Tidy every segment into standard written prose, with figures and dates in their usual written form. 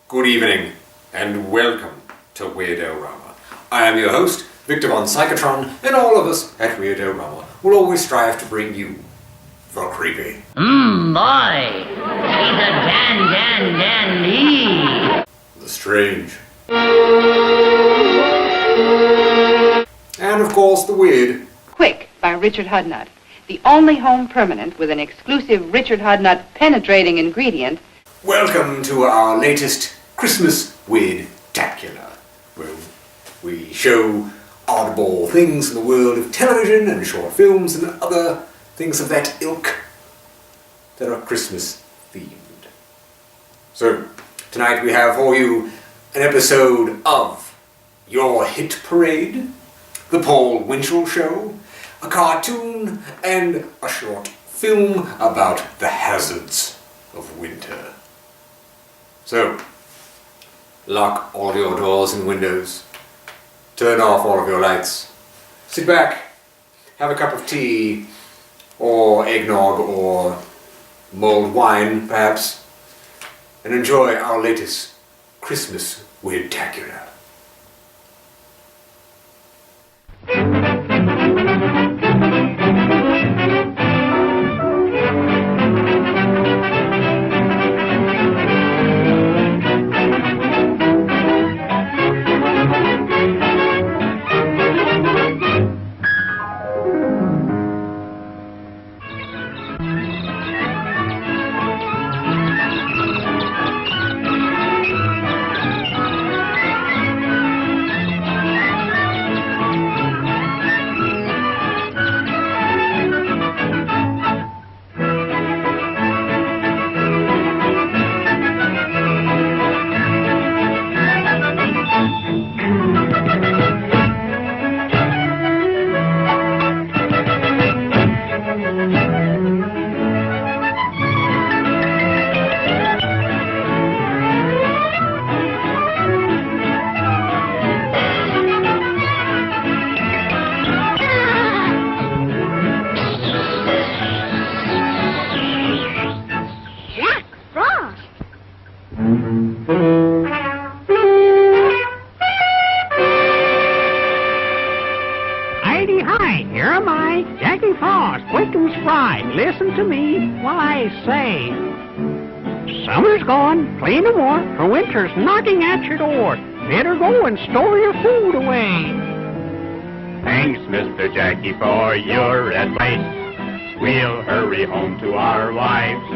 Good evening, and welcome to Weird-O-Rama. I am your host, Victor on Psychotron, and all of us at Weird-O-Rama will always strive to bring you the creepy. Boy, he's a dandy. The strange. And of course, the weird. Quick by Richard Hudnut, the only home permanent with an exclusive Richard Hudnut penetrating ingredient. Welcome to our latest Christmas Weird-tacular, where we show oddball things in the world of television and short films and other things of that ilk that are Christmas themed. So, tonight we have for you an episode of Your Hit Parade, The Paul Winchell Show, a cartoon, and a short film about the hazards of winter. So, lock all of your doors and windows, turn off all of your lights, sit back, have a cup of tea, or eggnog, or mulled wine, perhaps, and enjoy our latest Christmas Weird-tacular. Listen to me while I say, summer's gone, play no more, for winter's knocking at your door. Better go and store your food away. Thanks, Mr. Jackie, for your advice. We'll hurry home to our wives.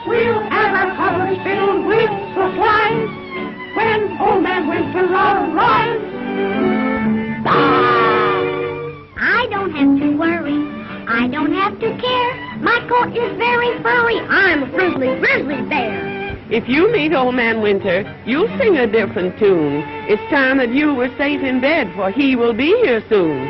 We'll have our cupboards filled with supplies when Old Man Winter arrives. I don't have to worry. I don't have to care. My coat is very furry. I'm a friendly grizzly bear. If you meet Old Man Winter, you'll sing a different tune. It's time that you were safe in bed, for he will be here soon.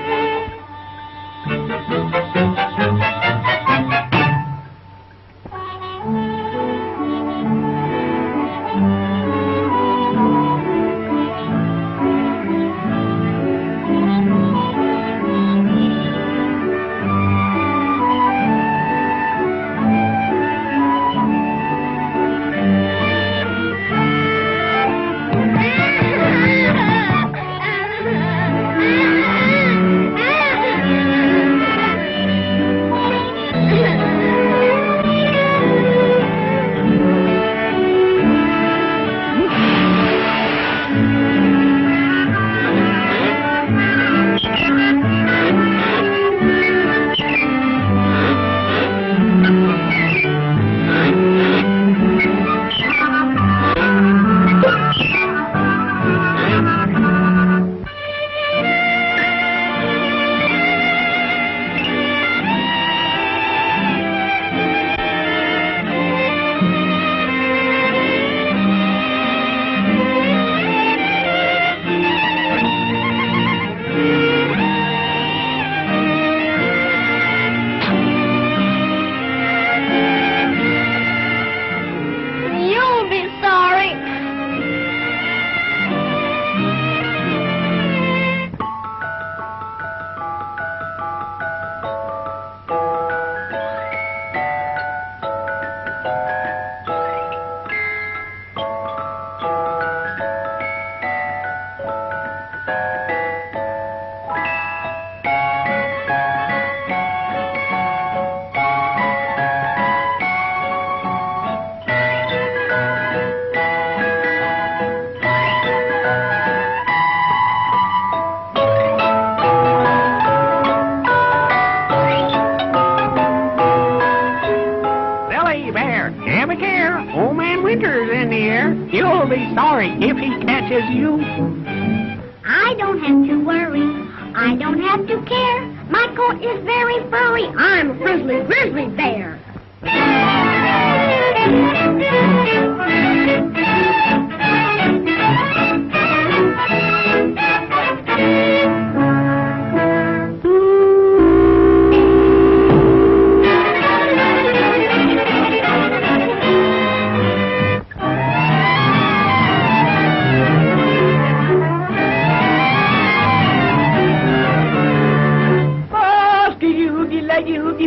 You'll be sorry if he catches you. I don't have to worry. I don't have to care. My coat is very furry. I'm a friendly grizzly bear.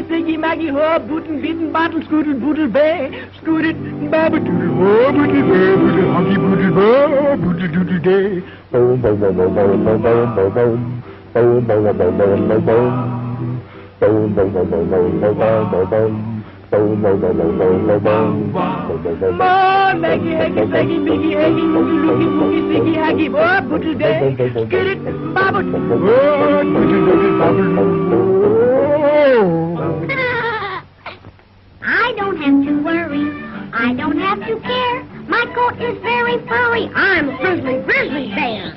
Siggy Maggie ho, bootin' bitten bottle, scootin' boodle bay, scooted babadoodle ho, booty bay, booty honky boodle bo, booty doodle day. Boom, boom, boom, boom, boom, boom, boom, boom, boom. Boom, boom, boom, boom, boom, boom, boom. Boom, boom, boom, boom, boom, boom, boom, boom, boom. Boom, boom, boom, boom, boom, boom, boom. Mon, Maggie, Haggy, Saggy, Biggie, Haggy, Moogie, Loogie, Moogie, Siggy, Haggy, bo, boodle day, skittit, babbit, bo, booty doodle babbit. I don't have to worry. I don't have to care. My coat is very furry. I'm a friendly grizzly bear.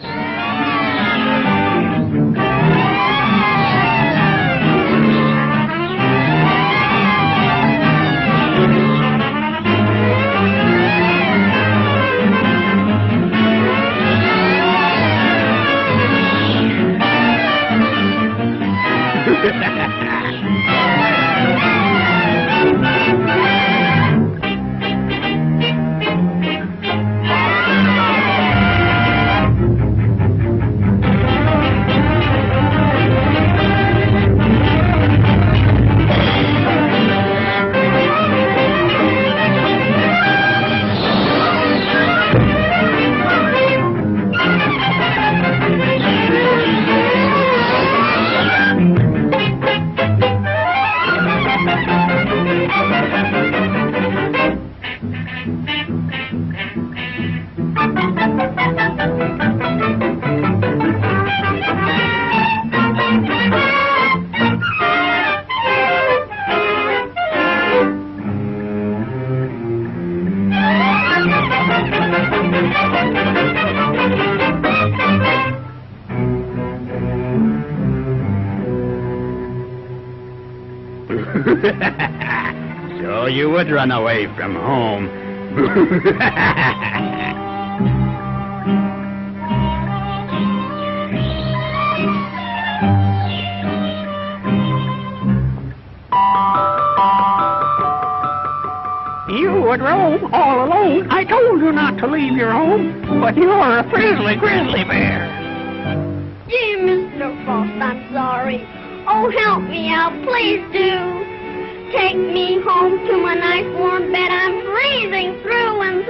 So you would run away from home. You would roam all alone. I told you not to leave your home, but you're a friendly grizzly bear. Dear Mr. Frost, I'm sorry. Oh, help me out, please do. Take me home to my nice warm bed. I'm freezing through and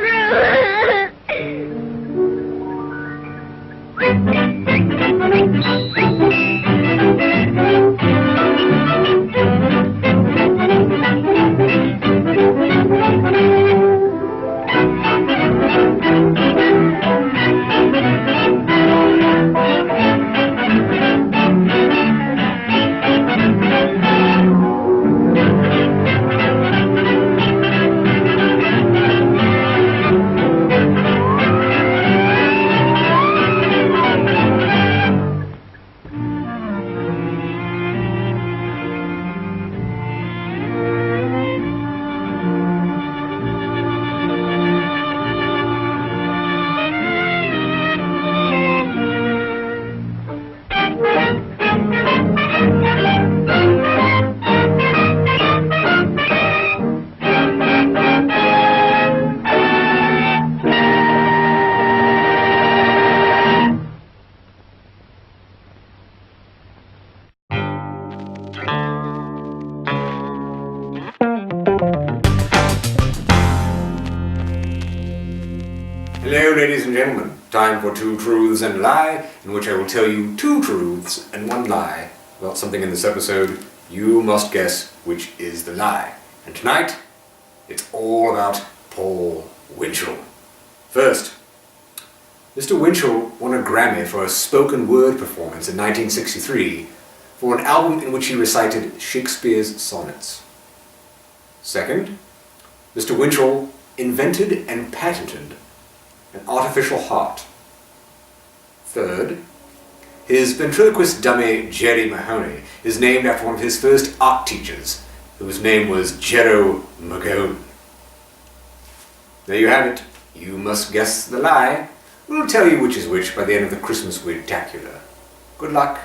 Hello, ladies and gentlemen. Time for Two Truths and a Lie, in which I will tell you two truths and one lie about something in this episode. You must guess which is the lie. And tonight, it's all about Paul Winchell. First, Mr. Winchell won a Grammy for a spoken word performance in 1963 for an album in which he recited Shakespeare's sonnets. Second, Mr. Winchell invented and patented an artificial heart. Third, his ventriloquist dummy Jerry Mahoney is named after one of his first art teachers, whose name was Jero Magone. There you have it. You must guess the lie. We'll tell you which is which by the end of the Christmas Weird-tacular. Good luck.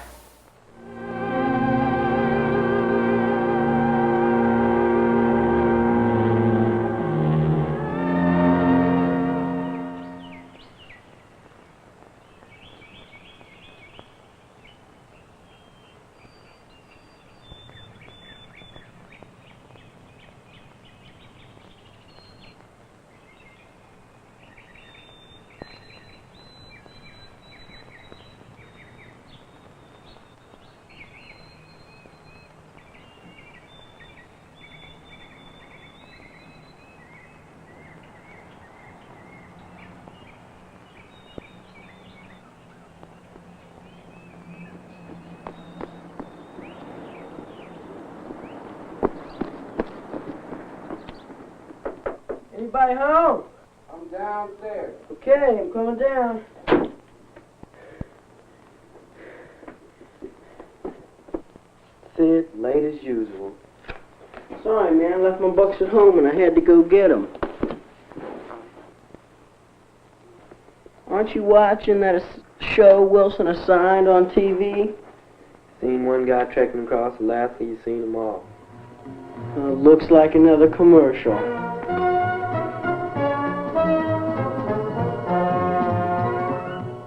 Anybody home? I'm downstairs. Okay, I'm coming down. That's it, late as usual. Sorry, man, I left my bucks at home and I had to go get them. Aren't you watching that show Wilson Assigned on TV? Seen one guy trekking across Alaska, you seen them all. Looks like another commercial.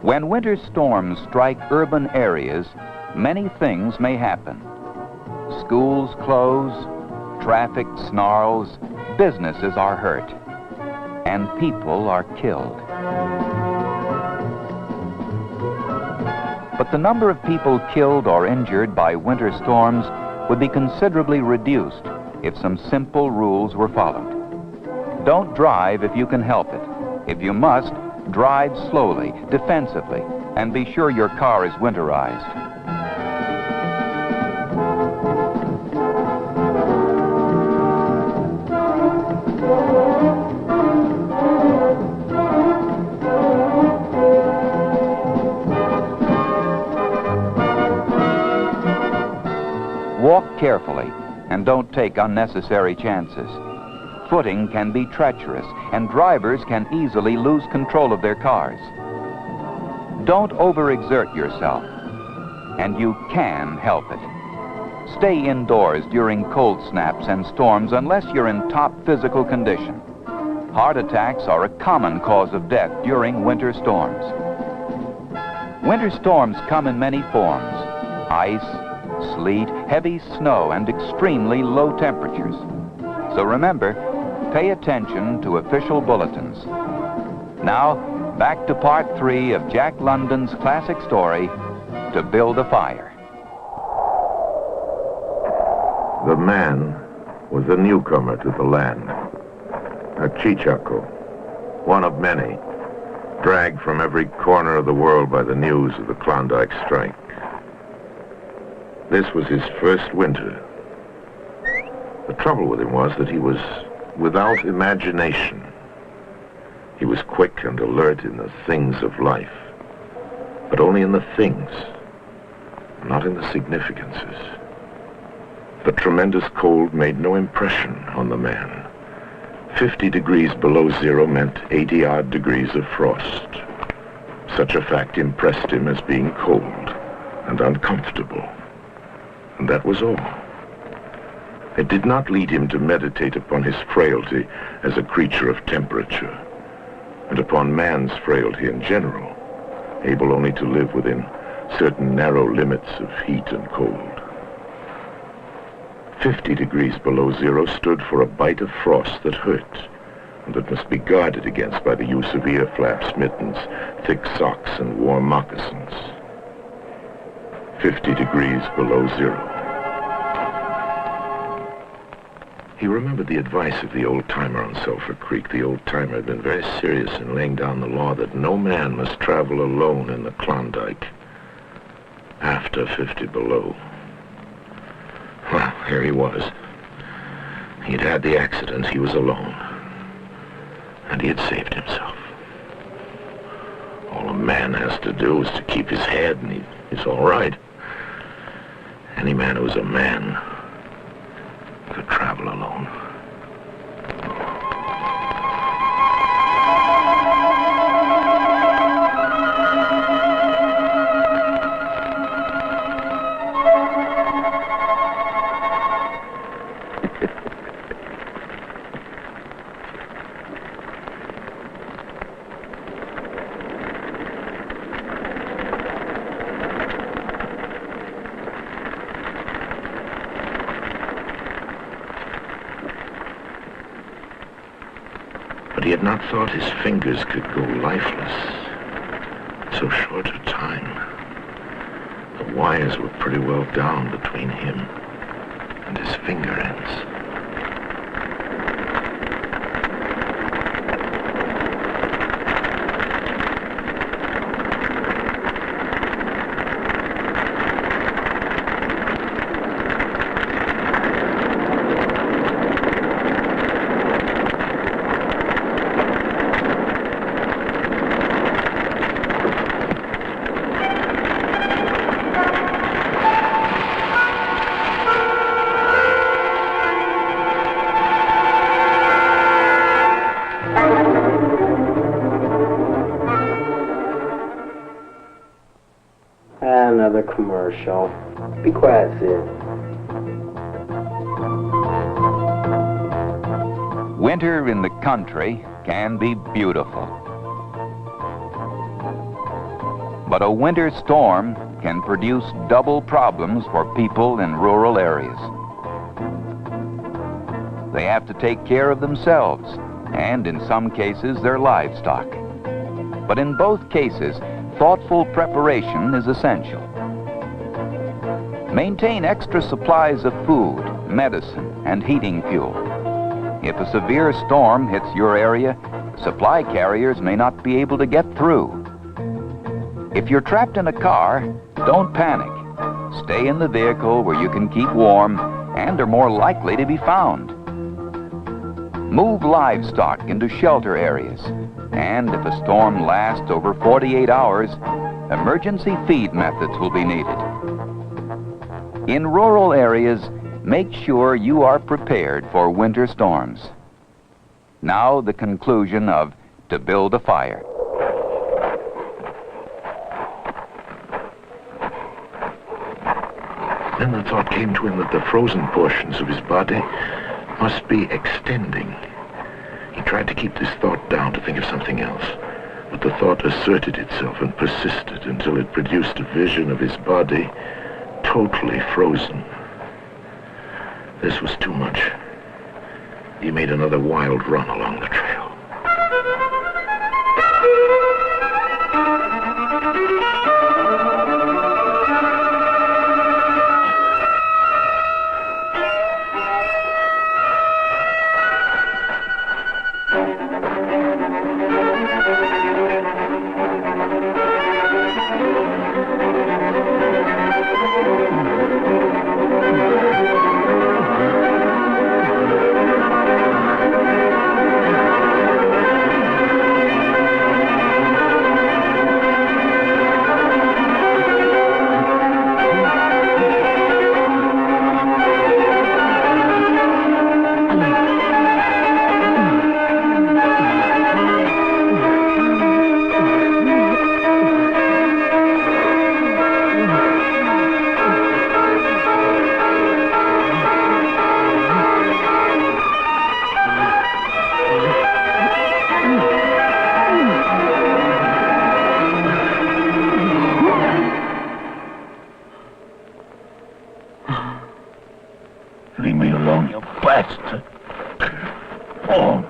When winter storms strike urban areas, many things may happen. Schools close, traffic snarls, businesses are hurt, and people are killed. But the number of people killed or injured by winter storms would be considerably reduced if some simple rules were followed. Don't drive if you can help it. If you must, drive slowly, defensively, and be sure your car is winterized. Walk carefully and don't take unnecessary chances. Footing can be treacherous, and drivers can easily lose control of their cars. Don't overexert yourself, and you can help it. Stay indoors during cold snaps and storms unless you're in top physical condition. Heart attacks are a common cause of death during winter storms. Winter storms come in many forms: ice, sleet, heavy snow, and extremely low temperatures. So remember, pay attention to official bulletins. Now, back to part 3 of Jack London's classic story, To Build a Fire. The man was a newcomer to the land, a Chichaco, one of many, dragged from every corner of the world by the news of the Klondike strike. This was his first winter. The trouble with him was that he was without imagination. He was quick and alert in the things of life, but only in the things, not in the significances. The tremendous cold made no impression on the man. 50 degrees below zero meant 80-odd degrees of frost. Such a fact impressed him as being cold and uncomfortable, and that was all. It did not lead him to meditate upon his frailty as a creature of temperature, and upon man's frailty in general, able only to live within certain narrow limits of heat and cold. 50 degrees below zero stood for a bite of frost that hurt, and that must be guarded against by the use of ear flaps, mittens, thick socks, and warm moccasins. 50 degrees below zero. He remembered the advice of the old-timer on Sulphur Creek. The old-timer had been very serious in laying down the law that no man must travel alone in the Klondike after 50 below. Well, here he was. He'd had the accident. He was alone. And he had saved himself. man has to do is to keep his head, and he's all right. Any man who's a man could travel alone. But he had not thought his fingers could go lifeless in so short a time. The wires were pretty well down between him and his finger ends. Another commercial. Be quiet, Sid. Winter in the country can be beautiful. But a winter storm can produce double problems for people in rural areas. They have to take care of themselves, and in some cases, their livestock. But in both cases, thoughtful preparation is essential. Maintain extra supplies of food, medicine, and heating fuel. If a severe storm hits your area, supply carriers may not be able to get through. If you're trapped in a car, don't panic. Stay in the vehicle where you can keep warm and are more likely to be found. Move livestock into shelter areas. And if a storm lasts over 48 hours, emergency feed methods will be needed. In rural areas, make sure you are prepared for winter storms. Now the conclusion of To Build a Fire. Then the thought came to him that the frozen portions of his body must be extending. He tried to keep this thought down to think of something else, but the thought asserted itself and persisted until it produced a vision of his body totally frozen. This was too much. He made another wild run along the trail. Leave me alone, you bastard. Oh.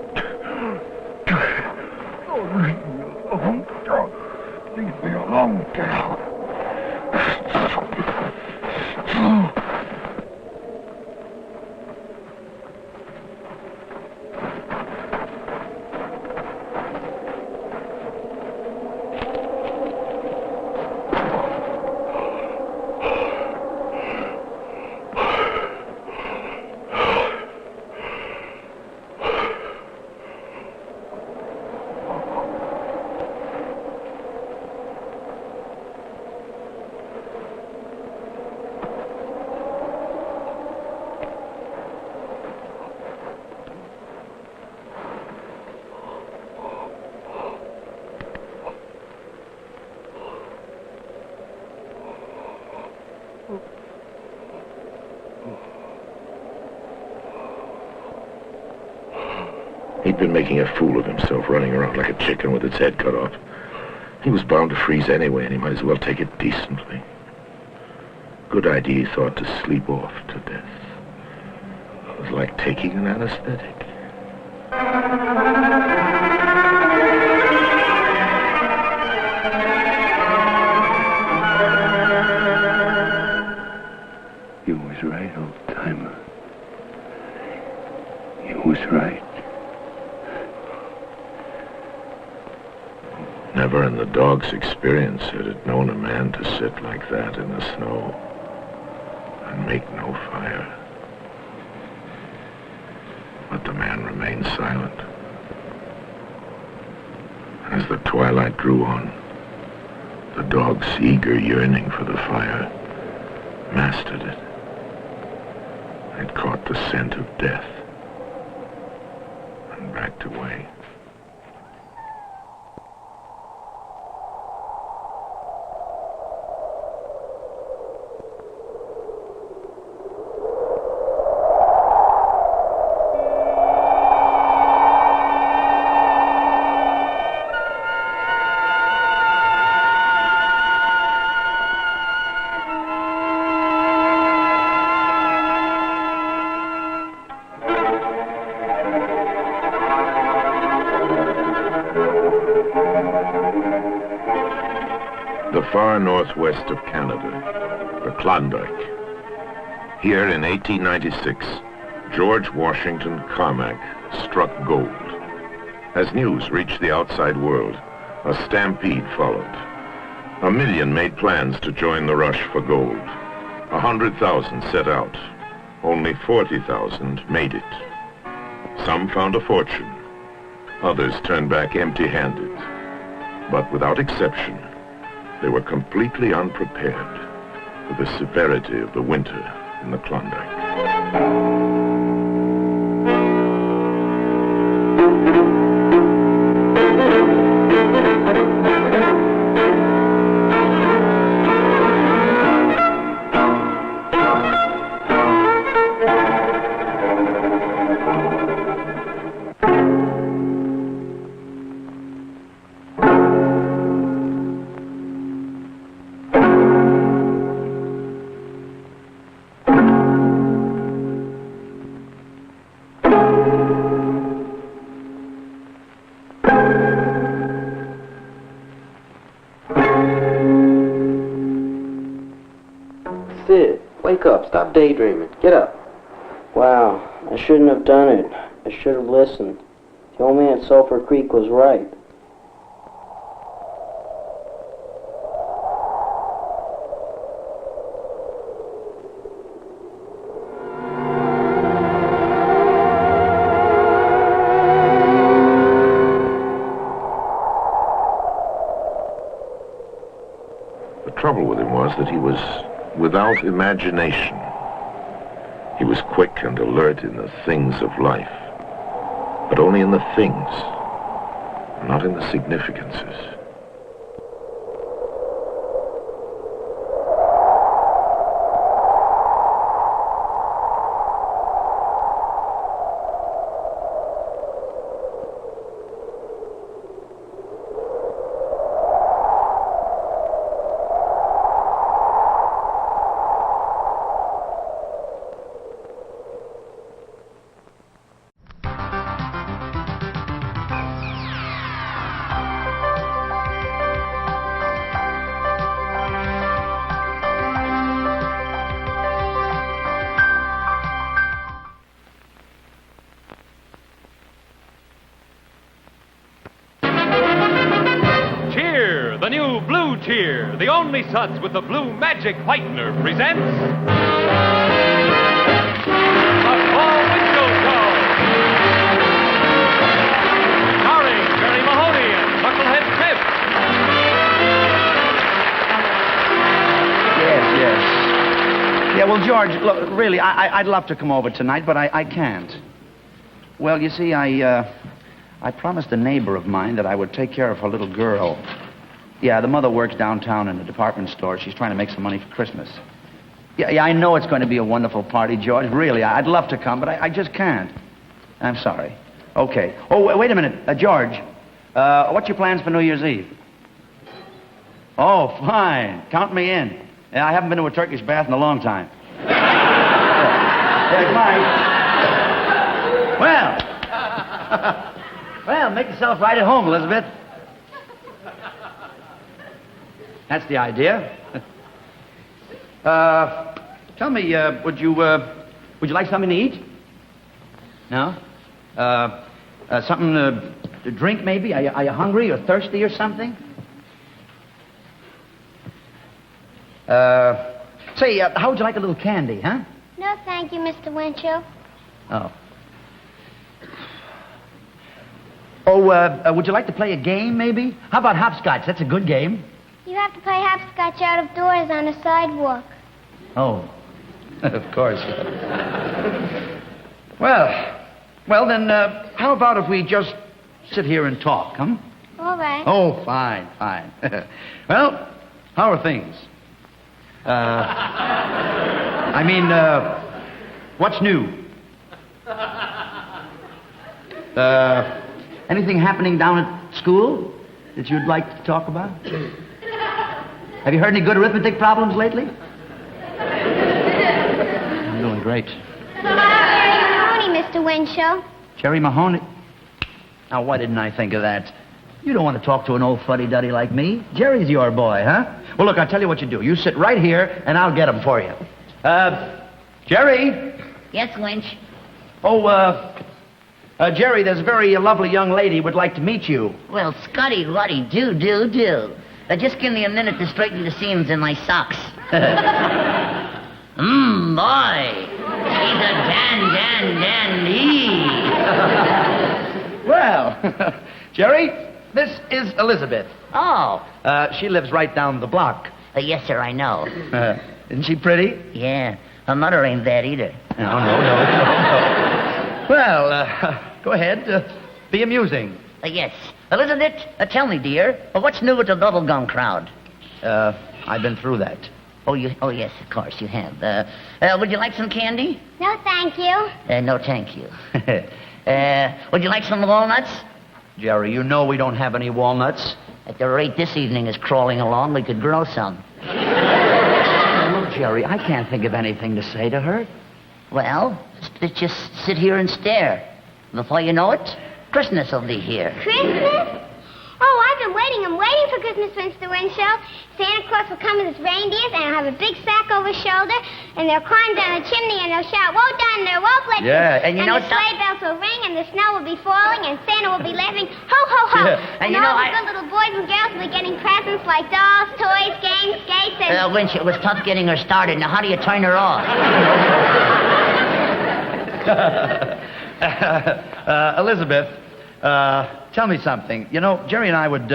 Leave me alone, girl. He'd been making a fool of himself, running around like a chicken with its head cut off. He was bound to freeze anyway, and he might as well take it decently. Good idea, he thought, to sleep off to death. It was like taking an anesthetic. You was right, old-timer. You was right. Never in the dog's experience had it known a man to sit like that in the snow and make no fire. But the man remained silent. As the twilight drew on, the dog's eager yearning for the fire mastered it. It caught the scent of death and backed away. Far northwest of Canada, the Klondike. Here in 1896, George Washington Carmack struck gold. As news reached the outside world, a stampede followed. 1 million made plans to join the rush for gold. 100,000 set out. Only 40,000 made it. Some found a fortune. Others turned back empty-handed. But without exception, they were completely unprepared for the severity of the winter in the Klondike. Sid, wake up. Stop daydreaming. Get up. Wow, I shouldn't have done it. I should have listened. The old man at Sulphur Creek was right. The trouble with him was that he was without imagination. He was quick and alert in the things of life, but only in the things, not in the significances. The new Blue Cheer, the only suds with the blue magic whitener, presents the Paul Winchell Show. Starring Jerry Mahoney and Bucklehead Smith. Yes. Yeah, well, George, look, really, I'd love to come over tonight, but I can't. Well, you see, I promised a neighbor of mine that I would take care of her little girl. Yeah, the mother works downtown in a department store. She's trying to make some money for Christmas. Yeah, I know it's going to be a wonderful party, George. Really, I'd love to come, but I just can't. I'm sorry. Okay. Oh, wait a minute. George, what's your plans for New Year's Eve? Oh, fine. Count me in. I haven't been to a Turkish bath in a long time. Yeah, fine. Well, make yourself right at home, Elizabeth. That's the idea. Tell me, would you like something to eat? No? Something to drink, maybe? Are you hungry or thirsty or something? Say, how would you like a little candy, huh? No, thank you, Mr. Winchell. Oh. Oh, would you like to play a game, maybe? How about hopscotch? That's a good game. You have to play hopscotch out of doors on a sidewalk. Oh, of course. Well, then, how about if we just sit here and talk, huh? All right. Oh, fine. Well, how are things? What's new? Anything happening down at school that you'd like to talk about? Have you heard any good arithmetic problems lately? I'm doing great. Jerry Mahoney, Mr. Winchell. Jerry Mahoney? Now, why didn't I think of that? You don't want to talk to an old fuddy-duddy like me. Jerry's your boy, huh? Well, look, I'll tell you what you do. You sit right here, and I'll get him for you. Jerry? Yes, Winch? Oh, Jerry, there's a very lovely young lady would like to meet you. Well, Scotty, Roddy, do. Just give me a minute to straighten the seams in my socks. Boy. She's a dandy. Well, Jerry, this is Elizabeth. Oh. She lives right down the block. Yes, sir, I know. Isn't she pretty? Yeah. Her mother ain't bad either. No. Well, go ahead. Be amusing. Yes. Elizabeth, tell me, dear, what's new with the bubblegum crowd? I've been through that. Oh, yes, of course you have. Would you like some candy? No, thank you. No, thank you. Would you like some walnuts? Jerry, you know we don't have any walnuts. At the rate this evening is crawling along, we could grow some. Look, Jerry, I can't think of anything to say to her. Well, just sit here and stare. Before you know it, Christmas will be here. Christmas? Oh, I've been waiting for Christmas, Mr. Winchell. Santa Claus will come with his reindeers, and he'll have a big sack over his shoulder, and they'll climb down the chimney, and they'll shout, "Whoa, thunder, whoa, Blitzen!" Yeah, and you know the sleigh bells will ring, and the snow will be falling, and Santa will be laughing, "Ho, ho, ho!" Yeah. And all the good little boys and girls will be getting presents like dolls, toys, games, skates, and... Winch, it was tough getting her started. Now, how do you turn her off? Elizabeth, tell me something. You know, Jerry and I would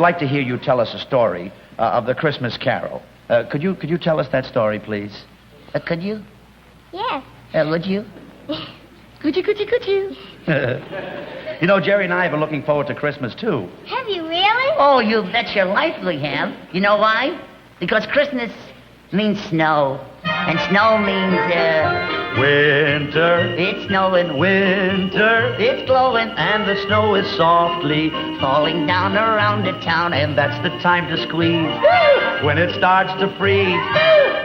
like to hear you tell us a story of the Christmas Carol. Could you tell us that story, please? Could you? Yes. Would you? Could you? You know, Jerry and I have been looking forward to Christmas, too. Have you really? Oh, you bet your life we have. You know why? Because Christmas means snow. And snow means, winter. It's snowing. Winter. It's glowing. And the snow is softly falling down around the town. And that's the time to squeeze when it starts to freeze.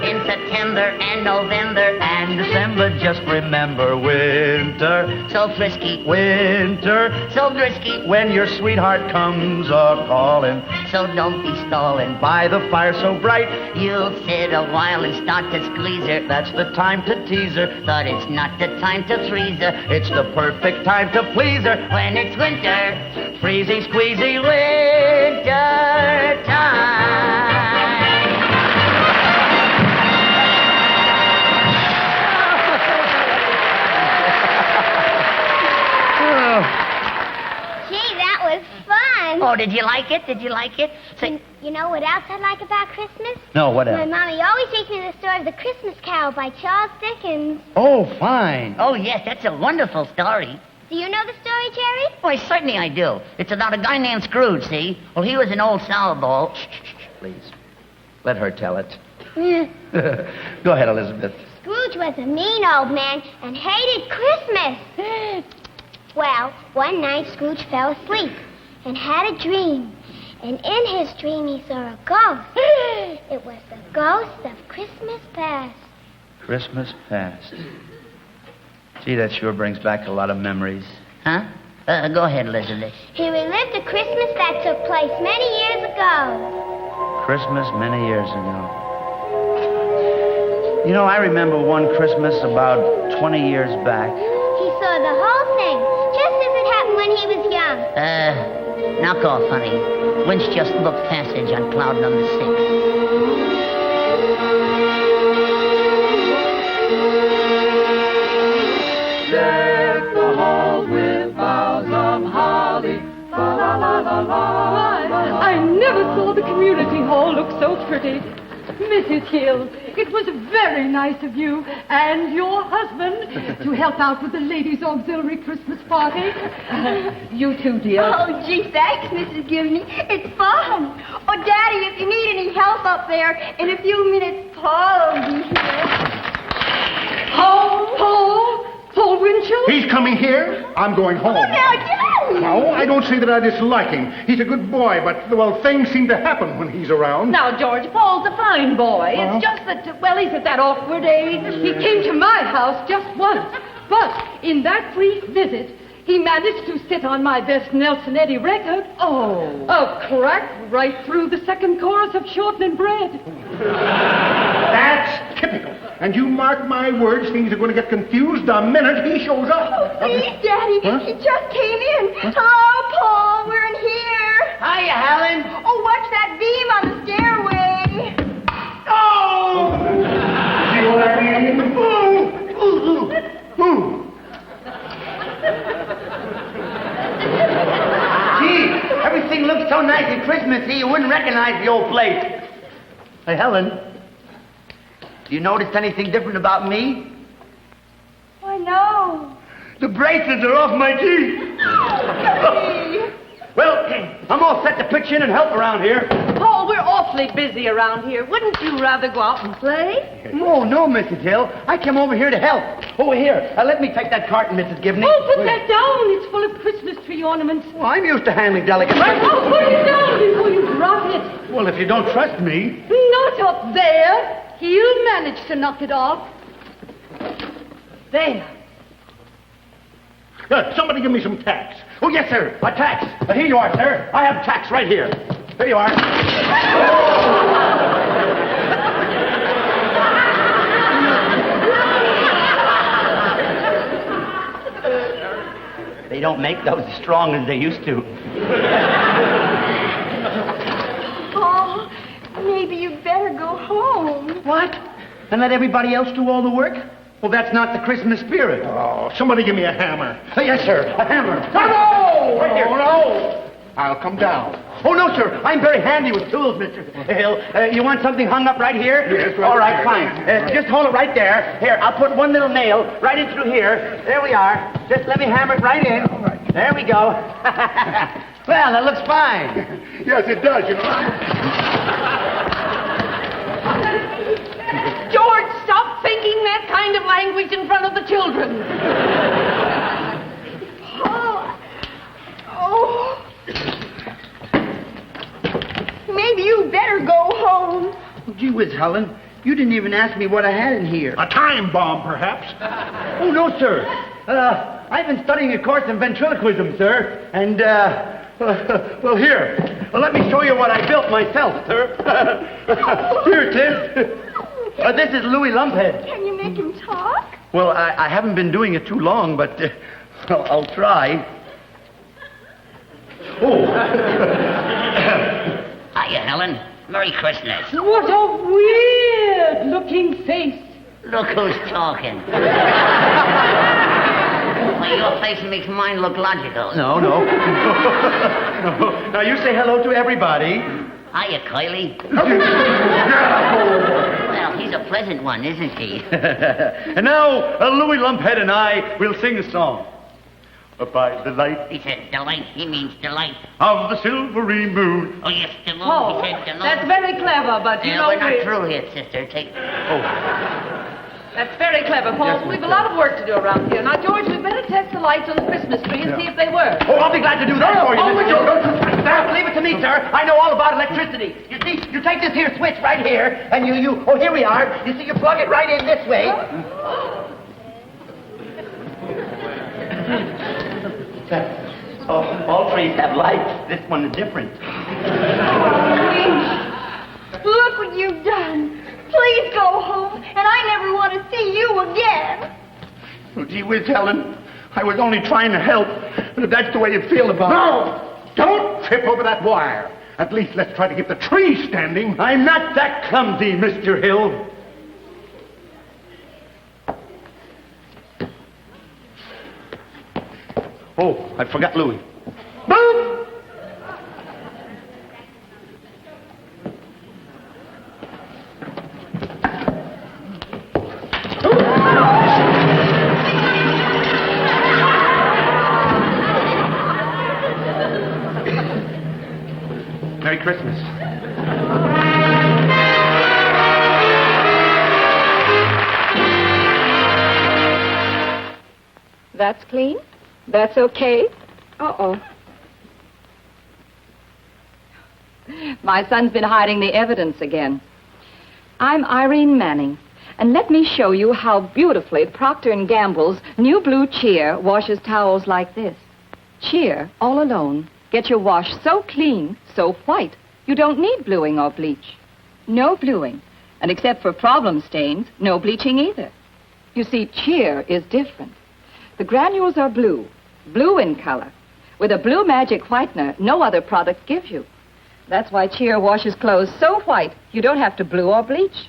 In September and November and December, just remember winter. So frisky. Winter. So frisky. When your sweetheart comes a-calling. So don't be stalling. By the fire so bright, you'll sit a while and start to squeeze her. That's the time to tease her. But it's not the time to freeze her. It's the perfect time to please her. When it's winter. Freezy, squeezy, winter time. Gee, that was fun. Oh, did you like it? Say, you know what else I like about Christmas? No, what else? My mommy always takes me to the story of The Christmas Carol by Charles Dickens. Oh, fine. Oh, yes, that's a wonderful story. Do you know the story, Jerry? Why, certainly I do. It's about a guy named Scrooge, see? Well, he was an old sourdough. Please, let her tell it. Yeah. Go ahead, Elizabeth. Scrooge was a mean old man and hated Christmas. Well, one night Scrooge fell asleep and had a dream. And in his dream he saw a ghost. It was the ghost of Christmas past. Christmas past. Gee, that sure brings back a lot of memories. Huh? Go ahead, Elizabeth. He relived a Christmas that took place many years ago. Christmas many years ago. You know, I remember one Christmas about 20 years back. He saw the whole thing, just as it happened when he was young. Knock off, honey. Winch just booked passage on cloud number 6. Deck the hall with boughs of holly. La la la la la. I never saw the community hall look so pretty. Mrs. Hill, it was very nice of you and your husband to help out with the ladies' auxiliary Christmas party. You too, dear. Oh, gee, thanks, Mrs. Gibney. It's fun. Oh, Daddy, if you need any help up there, in a few minutes, Paul will be here. Paul Winchell? He's coming here. I'm going home. Oh, now, Daddy! No, I don't say that I dislike him. He's a good boy, but, well, things seem to happen when he's around. Now, George, Paul's a fine boy. It's just that, well, he's at that awkward age. He came to my house just once. But in that brief visit, he managed to sit on my best Nelson Eddy record. Oh. A crack right through the second chorus of Shortening Bread. That's typical. And you mark my words, things are going to get confused the minute he shows up. Oh, please, Daddy, he just came in. Hello, Paul, we're in here. Hiya, Helen. Oh, watch that beam on the stairway. Oh! See what I mean? Gee, everything looks so nice and Christmassy, you wouldn't recognize the old place. Hey, Helen, do you notice anything different about me? I know. The bracelets are off my teeth. Well, I'm all set to pitch in and help around here. Paul, we're awfully busy around here. Wouldn't you rather go out and play? Oh, no, Mrs. Hill. I came over here to help. Over here. Let me take that carton, Mrs. Gibney. Oh, put that down. It's full of Christmas tree ornaments. Well, I'm used to handling delicates. Oh, put it down before you drop it. Well, if you don't trust me... Not up there. He'll manage to knock it off. There. Somebody give me some tacks. Oh, yes, sir. A tax. Here you are, sir. I have tax right here. Here you are. They don't make those as strong as they used to. Paul, maybe you'd better go home. What? And let everybody else do all the work? Well, that's not the Christmas spirit. Oh, somebody give me a hammer. Oh, yes, sir. A hammer. No! Right here. Oh, no! I'll come down. Oh, no, sir. I'm very handy with tools, Mr. Hill. You want something hung up right here? Yes, right all right, there. fine. Just hold it right there. Here, I'll put one little nail right in through here. There we are. Just let me hammer it right in. All right. There we go. Well, that looks fine. Yes, it does, you know. George, stop thinking that kind of language in front of the children. Oh. Maybe you better go home. Oh, gee whiz, Helen. You didn't even ask me what I had in here. A time bomb, perhaps. Oh, no, sir. I've been studying a course in ventriloquism, sir. And, well, here. Well, let me show you what I built myself, sir. Here it is. This is Louis Lumphead. Can you make him talk? Well, I haven't been doing it too long, but I'll try. Oh. Hiya, Helen. Merry Christmas. What a weird-looking face. Look who's talking. Well, your face makes mine look logical. No. No. Now, you say hello to everybody. Hiya, Kylie. Well, he's a pleasant one, isn't he? And now, Louis Lumphead and I will sing a song. By the light. He said delight. He means delight. Of the silvery moon. Oh, yes, the moon. Oh, he said delight. that's very clever, but you know... We're not through yet, sister. Take... Oh. That's very clever, Paul. We've a lot of work to do around here. Now, George, we'd better test the lights on the Christmas tree and see if they work. Oh, I'll be glad to do that for you, Mr. Joe. Now, leave it to me, sir. I know all about electricity. You see, you take this here switch right here, and oh, here we are. You see, you plug it right in this way. Oh, all trees have lights. This one is different. Look what you've done. Please go home, and I never want to see you again. Oh, gee whiz, Helen. I was only trying to help, but if that's the way you feel about it... No! Don't trip over that wire. At least let's try to get the tree standing. I'm not that clumsy, Mr. Hill. Oh, I forgot Louis. Boom! Merry Christmas. That's clean? That's okay? Uh-oh. My son's been hiding the evidence again. I'm Irene Manning, and let me show you how beautifully Procter & Gamble's new blue Cheer washes towels like this. Cheer, all alone, gets your wash so clean, so white, you don't need bluing or bleach. No bluing, and except for problem stains, no bleaching either. You see, Cheer is different. The granules are blue in color, with a blue magic whitener no other product gives you. That's why Cheer washes clothes so white, you don't have to blue or bleach.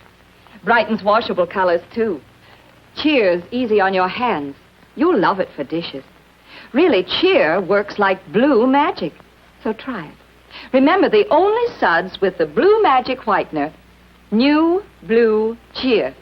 Brightens washable colors, too. Cheer's easy on your hands. You'll love it for dishes. Really, Cheer works like blue magic. So try it. Remember, the only suds with the blue magic whitener, new blue Cheer.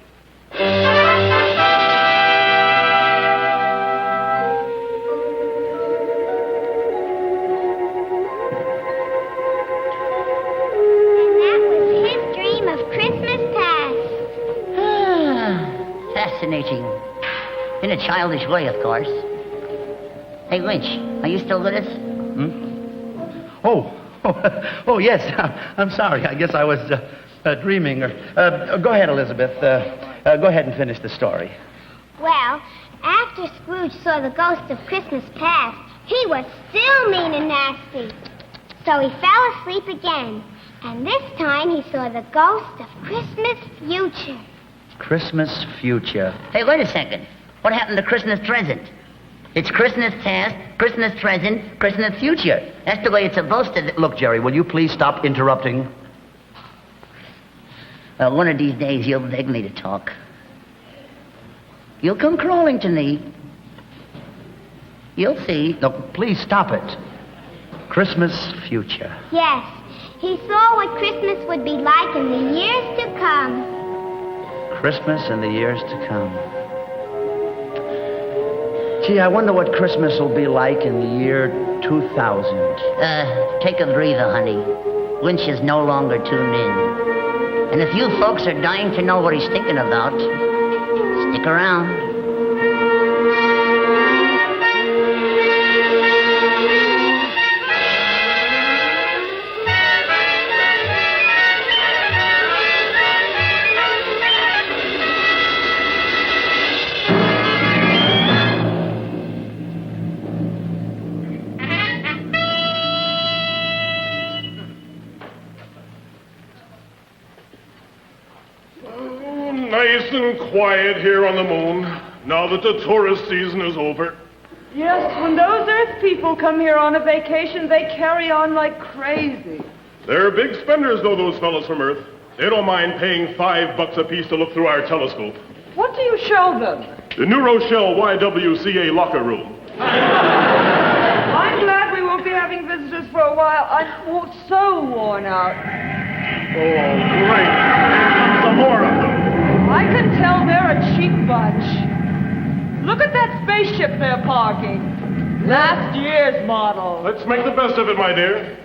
Fascinating. In a childish way, of course. Hey, Winch, are you still with us? Oh, yes. I'm sorry. I guess I was dreaming. Go ahead, Elizabeth. Go ahead and finish the story. Well, after Scrooge saw the ghost of Christmas past, he was still mean and nasty. So he fell asleep again. And this time he saw the ghost of Christmas future. Christmas future. Hey, wait a second. What happened to Christmas present? It's Christmas past, Christmas present, Christmas future. That's the way it's supposed to... Look, Jerry, will you please stop interrupting? One of these days you'll beg me to talk. You'll come crawling to me. You'll see. No, please stop it. Christmas future. Yes. He saw what Christmas would be like in the years to come. Christmas in the years to come. Gee, I wonder what Christmas will be like in the year 2000. Take a breather, honey. Winch is no longer tuned in. And if you folks are dying to know what he's thinking about, stick around. Nice and quiet here on the moon, now that the tourist season is over. Yes, when those Earth people come here on a vacation, they carry on like crazy. They're big spenders, though, those fellows from Earth. They don't mind paying $5 apiece to look through our telescope. What do you show them? The New Rochelle YWCA locker room. I'm glad we won't be having visitors for a while. I'm so worn out. Oh, great. Some more of them. I can tell they're a cheap bunch. Look at that spaceship they're parking. Last year's model. Let's make the best of it, my dear.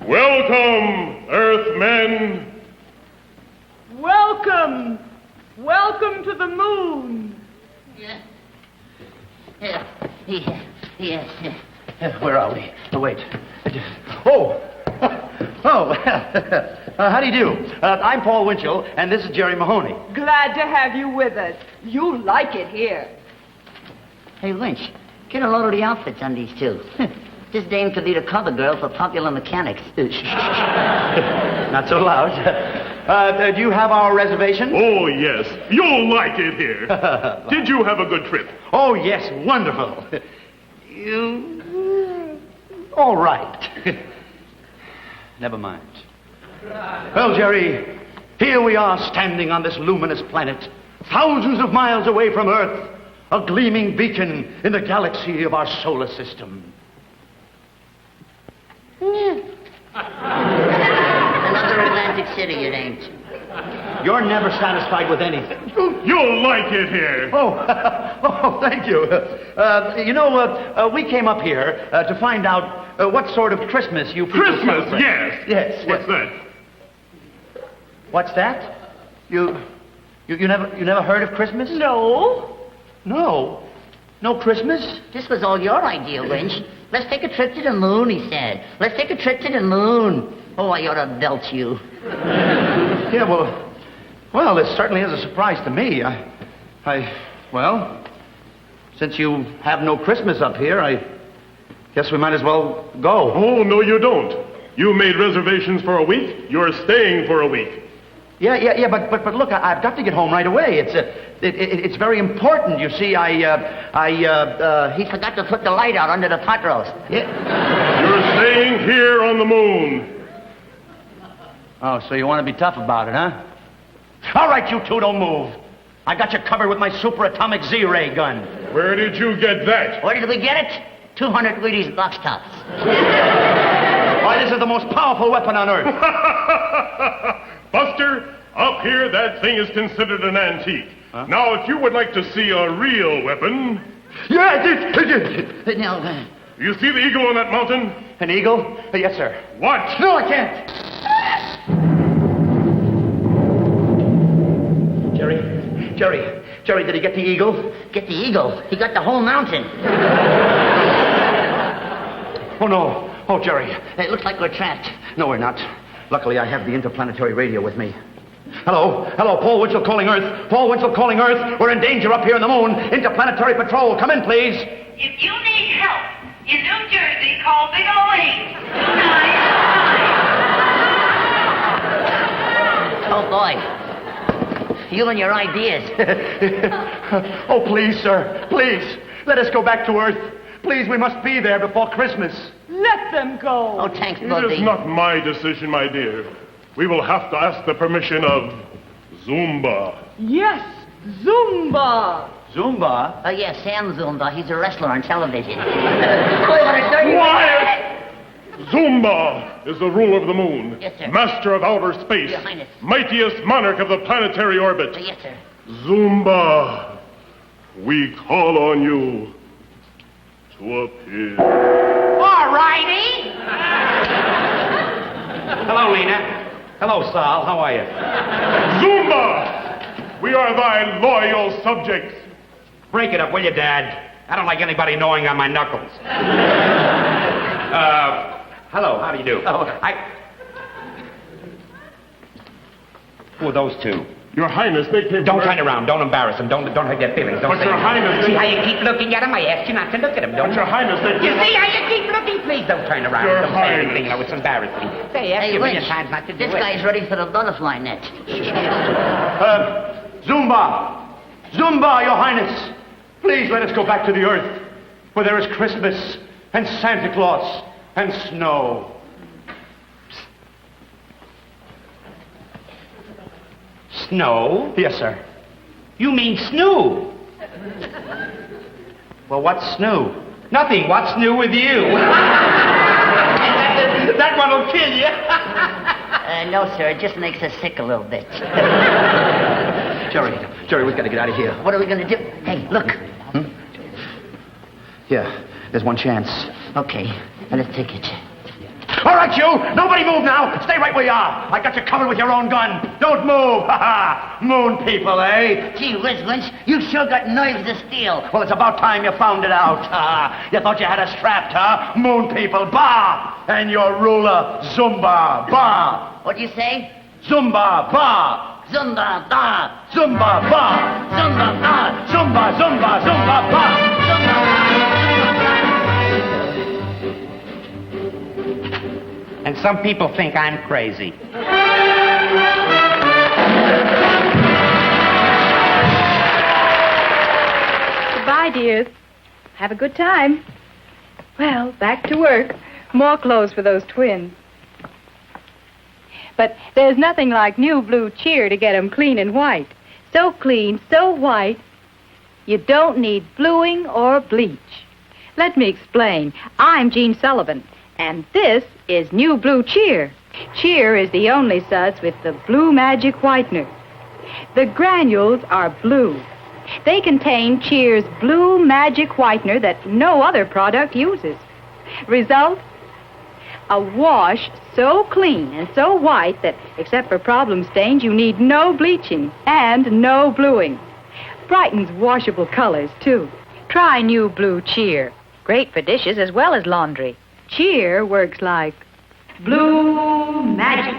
Welcome, Earthmen. Welcome. Welcome to the moon. Yes. Where are we? Oh, wait. Oh! Oh, how do you do? I'm Paul Winchell, and this is Jerry Mahoney. Glad to have you with us. You'll like it here. Hey, Winch, get a load of the outfits on these two. This dame could be the cover girl for Popular Mechanics. Not so loud. Do you have our reservation? Oh, yes. You'll like it here. Did you have a good trip? Oh, yes. Wonderful. All right. Never mind. Well, Jerry, here we are standing on this luminous planet, thousands of miles away from Earth, a gleaming beacon in the galaxy of our solar system. Another Atlantic City, it ain't. You're never satisfied with anything. You'll like it here. Oh, thank you. We came up here to find out what sort of Christmas you people Christmas, celebrate. Yes. What's that? What's that? You never heard of Christmas? No. No Christmas? This was all your idea, Winch. Let's take a trip to the moon, he said. Let's take a trip to the moon. Oh, I ought to belt you. Yeah, well, this certainly is a surprise to me. Well, since you have no Christmas up here, I guess we might as well go. Oh, no, you don't. You made reservations for a week. You're staying for a week. Yeah, but look, I've got to get home right away. It's very important. You see, He forgot to put the light out under the pot roast. Yeah. You're staying here on the moon. Oh, so you want to be tough about it, huh? All right, you two, don't move. I got you covered with my superatomic Z-ray gun. Where did you get that? Where did we get it? 200 Wheaties box tops. Why, this is the most powerful weapon on Earth. Buster, up here, that thing is considered an antique. Huh? Now, if you would like to see a real weapon... Yeah, No, You see the eagle on that mountain? An eagle? Yes, sir. Watch. No, I can't. Jerry, did he get the eagle? Get the eagle? He got the whole mountain. Oh, no. Oh, Jerry. It looks like we're trapped. No, we're not. Luckily, I have the interplanetary radio with me. Hello, Paul Winchell calling Earth. Paul Winchell calling Earth. We're in danger up here on the moon. Interplanetary patrol, come in, please. If you need help in New Jersey, call Big O-Lane. 299. Oh, boy. You and your ideas. Oh, please, sir. Please. Let us go back to Earth. Please, we must be there before Christmas. Let them go. Oh, thanks, It Buddy. is not my decision, my dear. We will have to ask the permission of Zumba. Yes, Zumba. Zumba? Oh, yes, Sam Zumba. He's a wrestler on television. Quiet! Zumba is the ruler of the moon. Yes, sir. Master of outer space. Your Highness. Mightiest monarch of the planetary orbit. Yes, sir. Zumba, we call on you to appear. All righty. Hello, Lena. Hello, Sal. How are you? Zumba, we are thy loyal subjects. Break it up, will you, Dad? I don't like anybody gnawing on my knuckles. Hello, how do you do? Who are those two? Your Highness, they came. Don't turn around. Don't embarrass them. Don't hurt their feelings. Don't But say Your anything. Highness, See how you keep looking at them? I asked you not to look at them. Don't But Your Highness, they You see how you keep looking? Please don't turn around. Your Don't say Highness. anything. You know, it's embarrassing. Say, ask Hey, you a million Winch, times not to do this it. guy's ready for the butterfly net. Zumba, Your Highness. Please let us go back to the Earth, where there is Christmas and Santa Claus and snow. Snow? Yes, sir. You mean snoo? Well, what's snoo? Nothing. What's new with you? That one will kill you. No, sir. It just makes us sick a little bit. Jerry, we've got to get out of here. What are we going to do? Hey, look. Yeah, there's one chance. Okay, let's take it. All right, you. Nobody move now. Stay right where you are. I got you covered with your own gun. Don't move. Ha ha. Moon people, eh? Gee whiz, Winch, you sure got nerves of steel. Well, it's about time you found it out. You thought you had us strapped, huh? Moon people, bah! And your ruler, Zumba, bah! What'd you say? Zumba, bah! Zumba, ba. Zumba, bah! Zumba, ba. Zumba, zumba, zumba, bah! And some people think I'm crazy. Goodbye, dears. Have a good time. Well, back to work. More clothes for those twins. But there's nothing like new blue cheer to get 'em clean and white. So clean, so white, you don't need bluing or bleach. Let me explain. I'm Jean Sullivan, and this is new blue cheer. Cheer is the only suds with the blue magic whitener. The granules are blue. They contain Cheer's blue magic whitener that no other product uses. Result? A wash so clean and so white that, except for problem stains, you need no bleaching and no bluing. Brightens washable colors, too. Try new blue Cheer. Great for dishes as well as laundry. Cheer works like blue magic.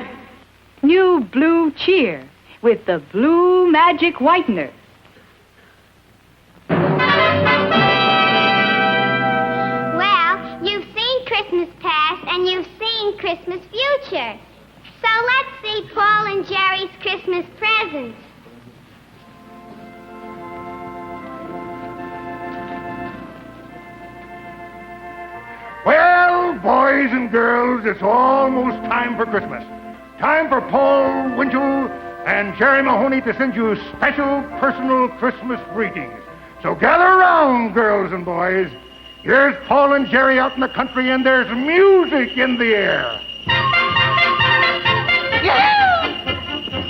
New blue Cheer with the blue magic whitener. You've seen Christmas past and you've seen Christmas future. So let's see Paul and Jerry's Christmas presents. Well, boys and girls, it's almost time for Christmas. Time for Paul Winchell and Jerry Mahoney to send you special personal Christmas greetings. So gather around, girls and boys. Here's Paul and Jerry out in the country, and there's music in the air.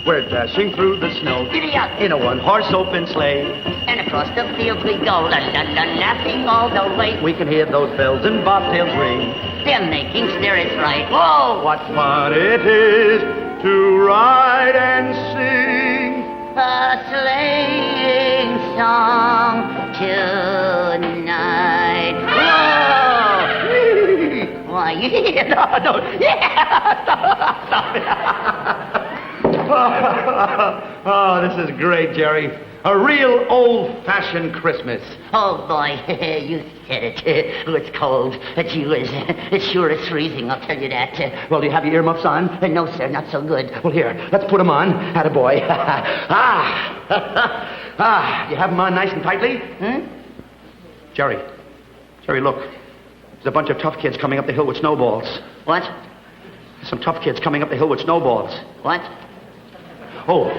We're dashing through the snow in a one-horse open sleigh. And across the fields we go, la la la, laughing all the way. We can hear those bells and bobtails ring. They're making spirits right. Whoa! What fun it is to ride and sing a sleighing song tonight. Whoa! Why, no, yeah, stop it. Oh, this is great, Jerry. A real old-fashioned Christmas. Oh, boy, you said it. Oh, it's cold. It sure is freezing, I'll tell you that. Well, do you have your earmuffs on? No, sir, not so good. Well, here, let's put them on. Attaboy. You have them on nice and tightly? Jerry, look. There's a bunch of tough kids coming up the hill with snowballs. What? There's some tough kids coming up the hill with snowballs. What? Oh.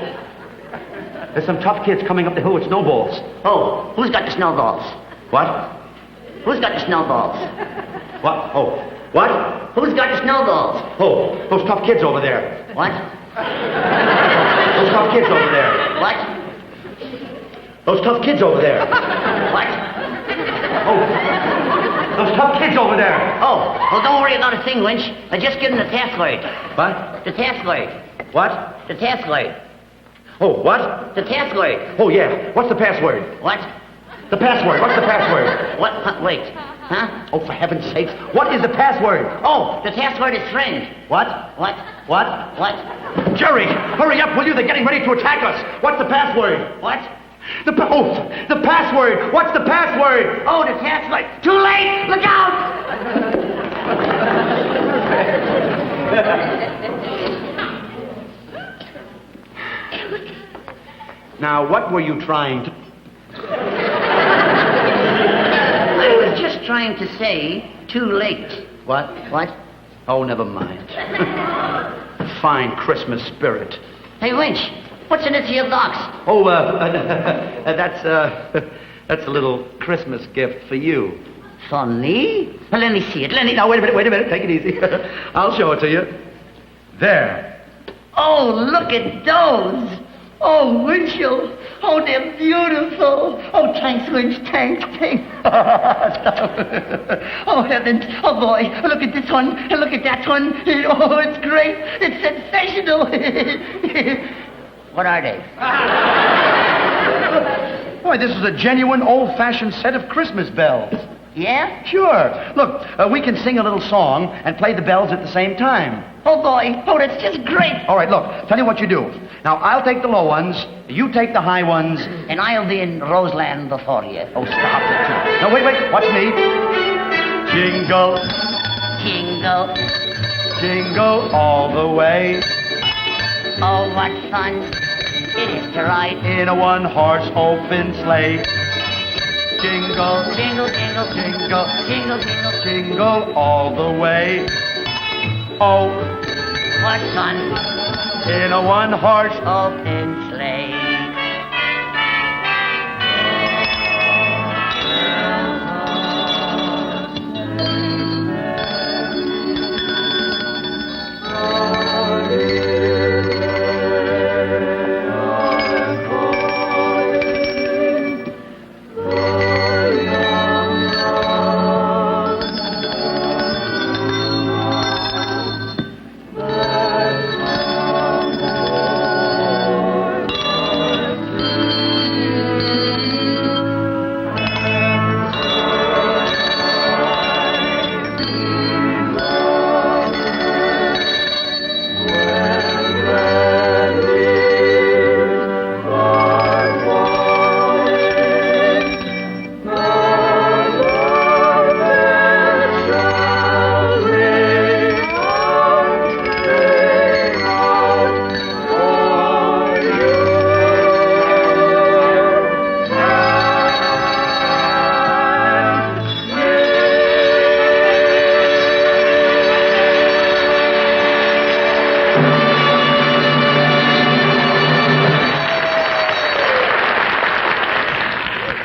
There's some tough kids coming up the hill with snowballs. Oh, who's got the snowballs? What? Who's got the snowballs? What? Oh, what? Who's got the snowballs? Oh, those tough kids over there. What? Those tough kids over there. What? Those tough kids over there. What? Oh, those tough kids over there. Oh, well, don't worry about a thing, Winch. I just give them the password. What? The password. What? The password. Oh, what? The password. Oh, yeah. What's the password? What? The password. What's the password? What? Wait. Huh? Oh, for heaven's sakes. What is the password? Oh, the password is friend. What? What? What? What? Jerry, hurry up, will you? They're getting ready to attack us. What's the password? What? The password. What's the password? Oh, the password. Too late. Look out. Now, what were you trying to... I was just trying to say, too late. What? What? Oh, never mind. Fine Christmas spirit. Hey, Winch, what's in this here box? Oh, that's a little Christmas gift for you. For me? Well, let me see it. Now, wait a minute. Take it easy. I'll show it to you. There. Oh, look at those. Oh, Winchell. Oh, they're beautiful. Oh, Thanks, Winch. Thanks. Oh, heavens. Oh, boy. Look at this one. And look at that one. Oh, it's great. It's sensational. What are they? Boy, this is a genuine old-fashioned set of Christmas bells. Yeah? Sure. Look, we can sing a little song and play the bells at the same time. Oh, boy. Oh, that's just great. All right, look, tell you what you do. Now, I'll take the low ones, you take the high ones. And I'll be in Roseland before you. Oh, stop it. No, wait, watch me. Jingle. Jingle. Jingle all the way. Oh, what fun it is to ride in a one-horse open sleigh. Jingle, jingle, jingle, jingle, jingle, jingle, jingle all the way. Oh, what fun in a one-horse open sleigh.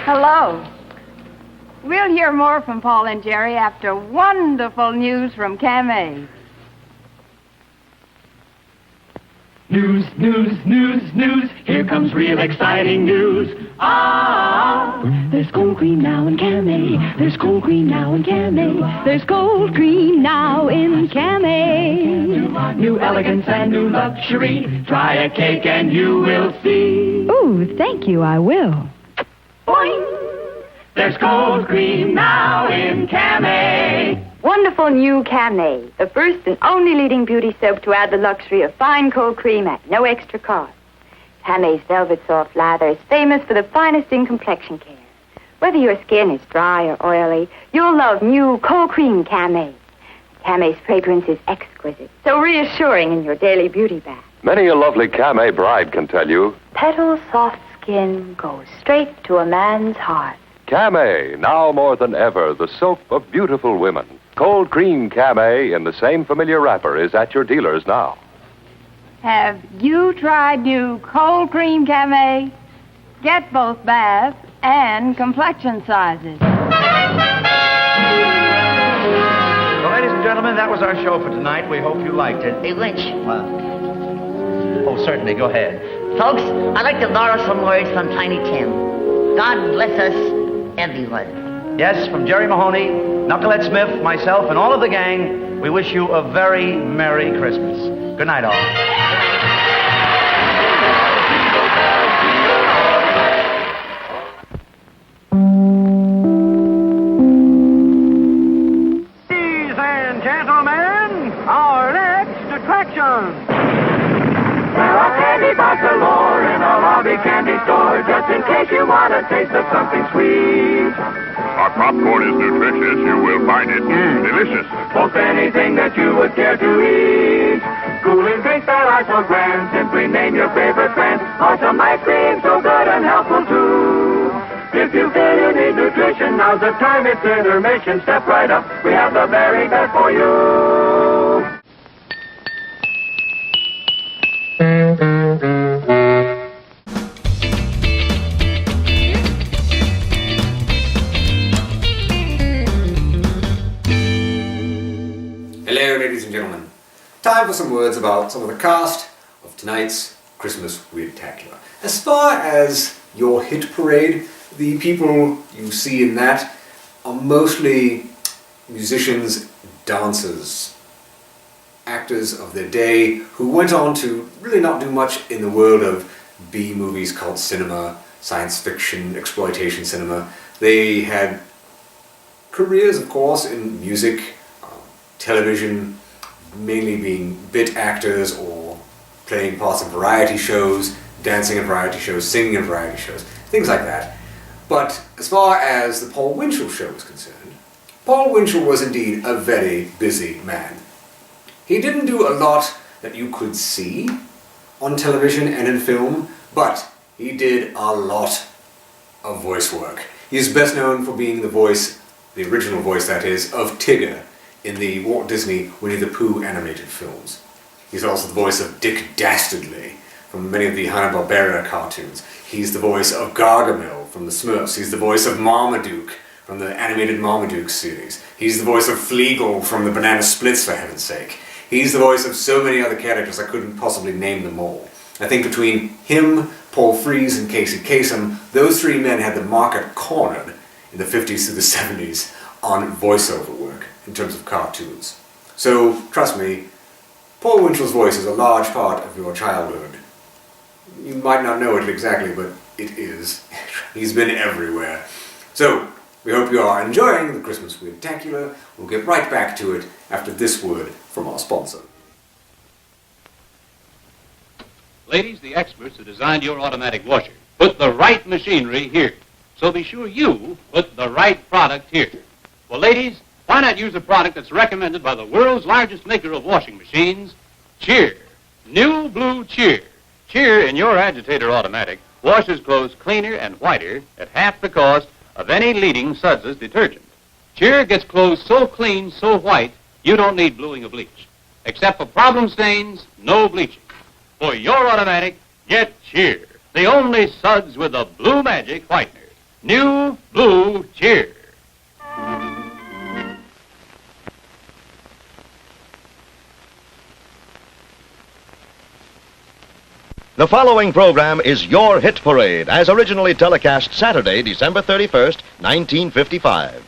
Hello. We'll hear more from Paul and Jerry after wonderful news from Cam A. News. Here comes real exciting news. There's cold cream now in Cam A. There's cold cream now in Cam A. There's cold cream now in Cam A. New elegance and new luxury. Try a cake and you will see. Ooh, thank you, I will. Boing. There's cold cream now in Cam A. Wonderful new Cam A, the first and only leading beauty soap to add the luxury of fine cold cream at no extra cost. Cam A's Velvet Soft Lather is famous for the finest in complexion care. Whether your skin is dry or oily, you'll love new cold cream Cam A. Cam A's fragrance is exquisite, so reassuring in your daily beauty bath. Many a lovely Cam A bride can tell you. Petal soft skin goes straight to a man's heart. Cam A, now more than ever, the soap of beautiful women. Cold cream Cam A in the same familiar wrapper is at your dealers now. Have you tried new cold cream Cam A? Get both bath and complexion sizes. Well, ladies and gentlemen, that was our show for tonight. We hope you liked it. Hey, Lynch. Oh, certainly. Go ahead. Folks, I'd like to borrow some words from Tiny Tim. God bless us, everyone. Yes, from Jerry Mahoney, Knucklehead Smith, myself, and all of the gang, we wish you a very Merry Christmas. Good night, all. Ladies and gentlemen, our next attraction. There are candy bars galore in a lobby candy store, just in case you want a taste of something sweet. Our popcorn is nutritious. You will find it delicious. Most anything that you would care to eat. Cooling drinks that are so grand, simply name your favorite brand. Or some ice cream so good and helpful too. If you feel you need nutrition, now's the time, it's intermission. Step right up, we have the very best for you. Hello, ladies and gentlemen. Time for some words about some of the cast of tonight's Christmas Weird-tacular. As far as your hit parade, the people you see in that are mostly musicians, dancers, actors of their day who went on to really not do much in the world of B-movies, cult cinema, science fiction, exploitation cinema. They had careers, of course, in music, television, mainly being bit actors or playing parts in variety shows, dancing in variety shows, singing in variety shows, things like that. But as far as the Paul Winchell Show is concerned, Paul Winchell was indeed a very busy man. He didn't do a lot that you could see on television and in film, but he did a lot of voice work. He's best known for being the voice, the original voice that is, of Tigger in the Walt Disney Winnie the Pooh animated films. He's also the voice of Dick Dastardly from many of the Hanna-Barbera cartoons. He's the voice of Gargamel from the Smurfs. He's the voice of Marmaduke from the animated Marmaduke series. He's the voice of Fleagle from the Banana Splits, for heaven's sake. He's the voice of so many other characters I couldn't possibly name them all. I think between him, Paul Frees, and Casey Kasem, those three men had the market cornered in the 50s through the 70s on voiceover work in terms of cartoons. So, trust me, Paul Winchell's voice is a large part of your childhood. You might not know it exactly, but it is. He's been everywhere. So, we hope you are enjoying the Christmas Weird-tacular. We'll get right back to it after this word from our sponsor. Ladies, the experts who designed your automatic washer put the right machinery here. So be sure you put the right product here. Well, ladies, why not use a product that's recommended by the world's largest maker of washing machines, Cheer. New Blue Cheer. Cheer in your agitator automatic washes clothes cleaner and whiter at half the cost of any leading Suds's detergent. Cheer gets clothes so clean, so white, you don't need bluing or bleach. Except for problem stains, no bleaching. For your automatic, get Cheer, the only Suds with the blue magic whitener. New Blue Cheer. The following program is Your Hit Parade, as originally telecast Saturday, December 31st, 1955.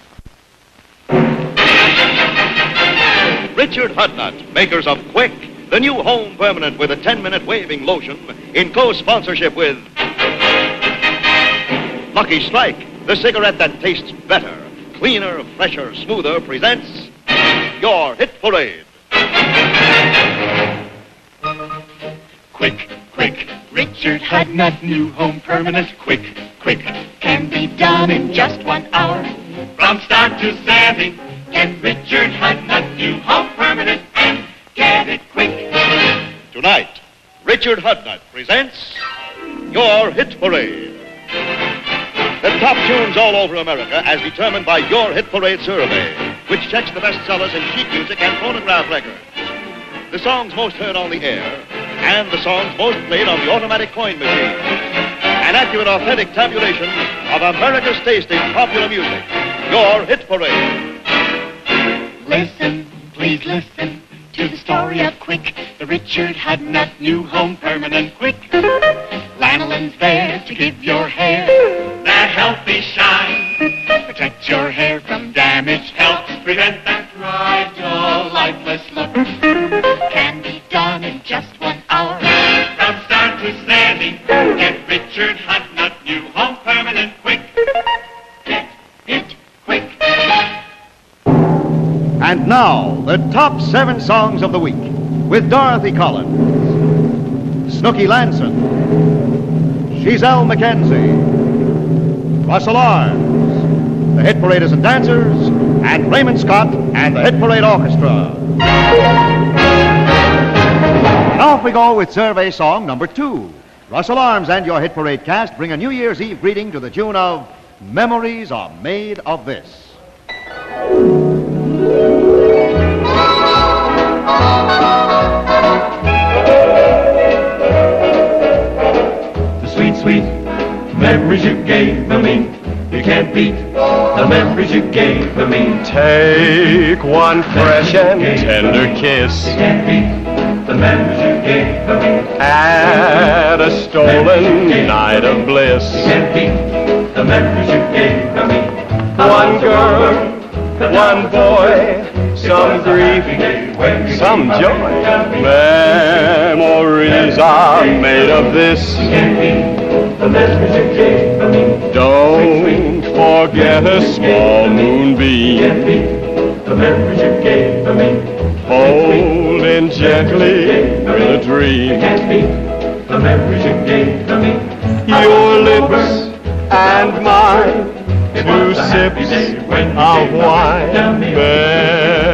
Richard Hudnut, makers of Quick, the new home permanent with a 10-minute waving lotion, in co-sponsorship with Lucky Strike, the cigarette that tastes better, cleaner, fresher, smoother, presents Your Hit Parade. Quick, quick, Richard Hudnut, new home permanent. Quick, quick, can be done in just 1 hour. From start to saving, get Richard Hudnut, new home permanent, and get it quick. Tonight, Richard Hudnut presents Your Hit Parade. The top tunes all over America as determined by Your Hit Parade survey, which checks the bestsellers in sheet music and phonograph records. The songs most heard on the air, and the songs most played on the automatic coin machine. An accurate, authentic tabulation of America's taste in popular music. Your Hit Parade. Listen, please listen to the story of Quick, the Richard Hudnut new home permanent. Quick, lanolin's there to give your hair that healthy shine. Protect your hair from damage, helps prevent that dry, dull, lifeless look. Can be done in just 1 hour. From start to saving, get Richard Hudnut new home permanent. Quick, get it quick. And now, the top 7 songs of the week, with Dorothy Collins, Snooky Lanson, Giselle McKenzie, Russell Arms, the Hit Paraders and Dancers, and Raymond Scott and the Hit Parade Orchestra. And off we go with survey song number 2. Russell Arms and your Hit Parade cast bring a New Year's Eve greeting to the tune of Memories Are Made of This. The sweet, sweet memories you gave me, you can't beat the memories you gave me. Take one fresh and tender kiss. You can't beat the memories you gave me. At a stolen night of bliss. You can't beat the memories you gave to me. One girl, one boy, some grief, some joy. Memories are made of this. The memories you gave to me. Don't forget a small moonbeam. The memories you gave to me. Holding gently with a dream. The memories you gave to me. Your lips and mine, 2 sips of wine.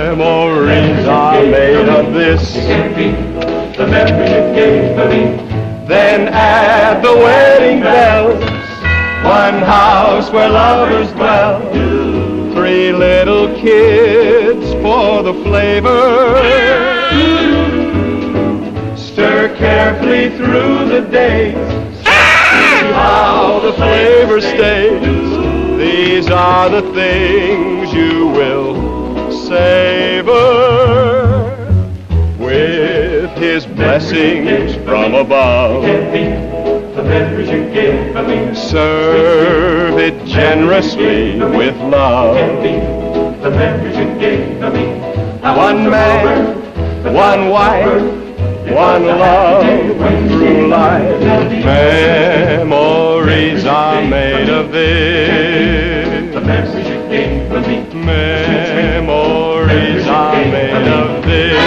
Memories are made of this. The memories you gave to me. Then add the wedding bells, one house where lovers dwell, 3 little kids for the flavor. Stir carefully through the days, see how the flavor stays. These are the things you will savor. With his blessings from above, the memories you gave to me. Serve it generously with love. The memories you gave to me. One man, one wife, one love through life. Memories are made of this. The memories you gave to me. Memories are made of this.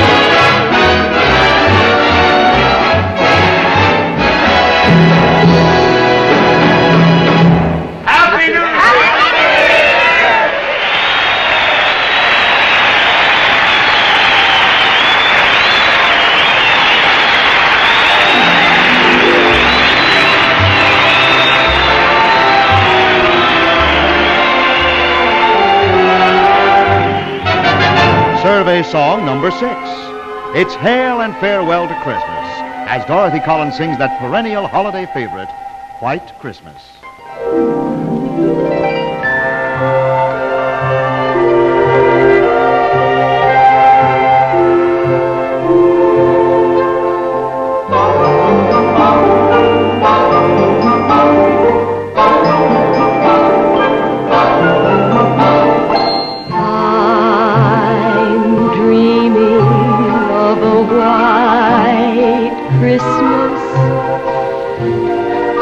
Survey song number 6. It's Hail and Farewell to Christmas, as Dorothy Collins sings that perennial holiday favorite, White Christmas.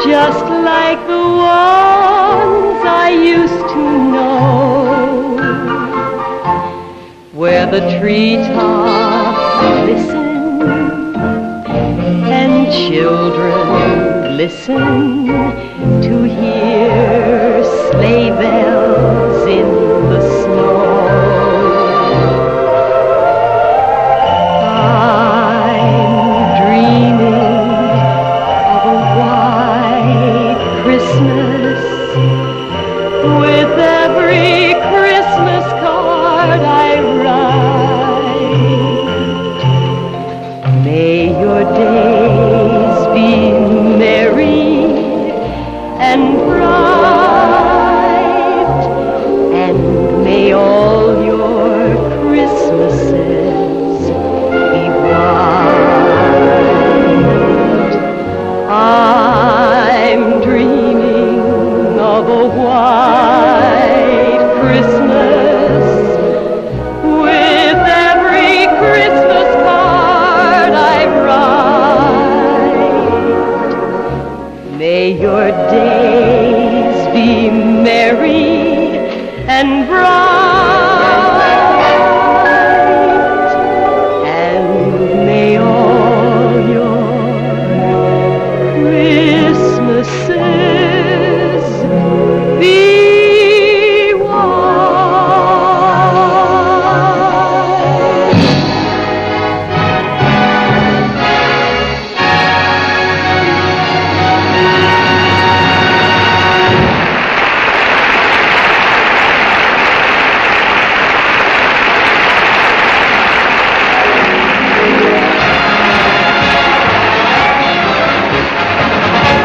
Just like the ones I used to know, where the treetops glisten and children listen to hear sleigh bells in the snow. Christmas, with every Christmas card I write. May your days be merry and bright, and may all your Christmases be white. I'm dreaming of a white Christmas, with every Christmas card I write. May your days be merry and bright, and may all your Christmases be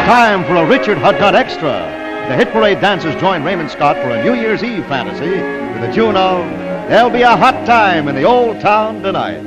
Time for a Richard Hudnut Extra. The Hit Parade dancers join Raymond Scott for a New Year's Eve fantasy with the tune of There'll Be a Hot Time in the Old Town Tonight.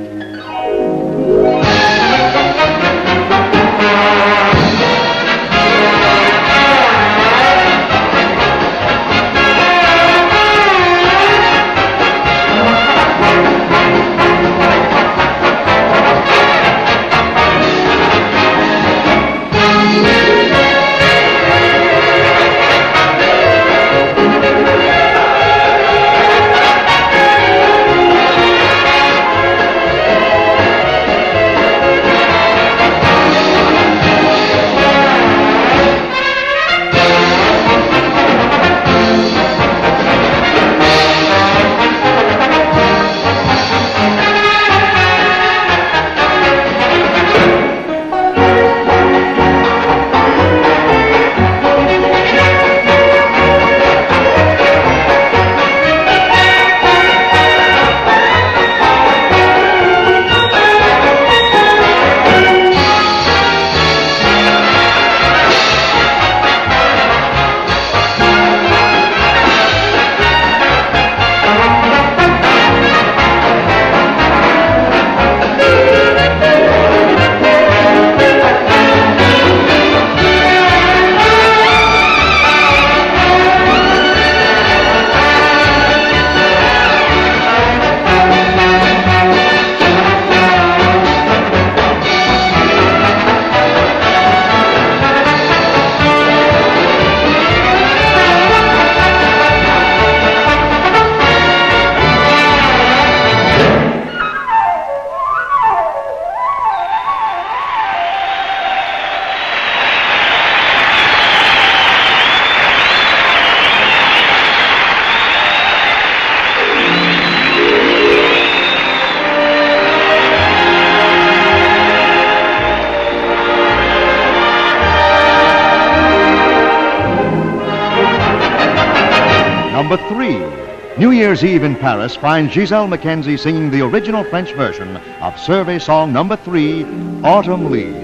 Number 3. New Year's Eve in Paris finds Giselle Mackenzie singing the original French version of survey song number 3, Autumn Leaves.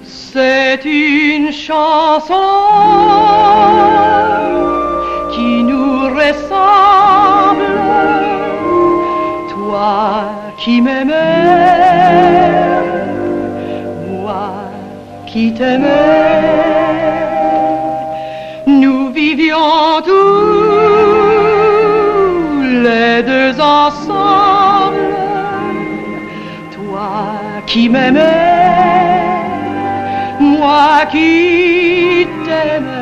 C'est une chanson qui nous ressemble, toi qui m'aimais, moi qui t'aimais. Nous vivions tous les deux ensemble, toi qui m'aimais, moi qui t'aimais.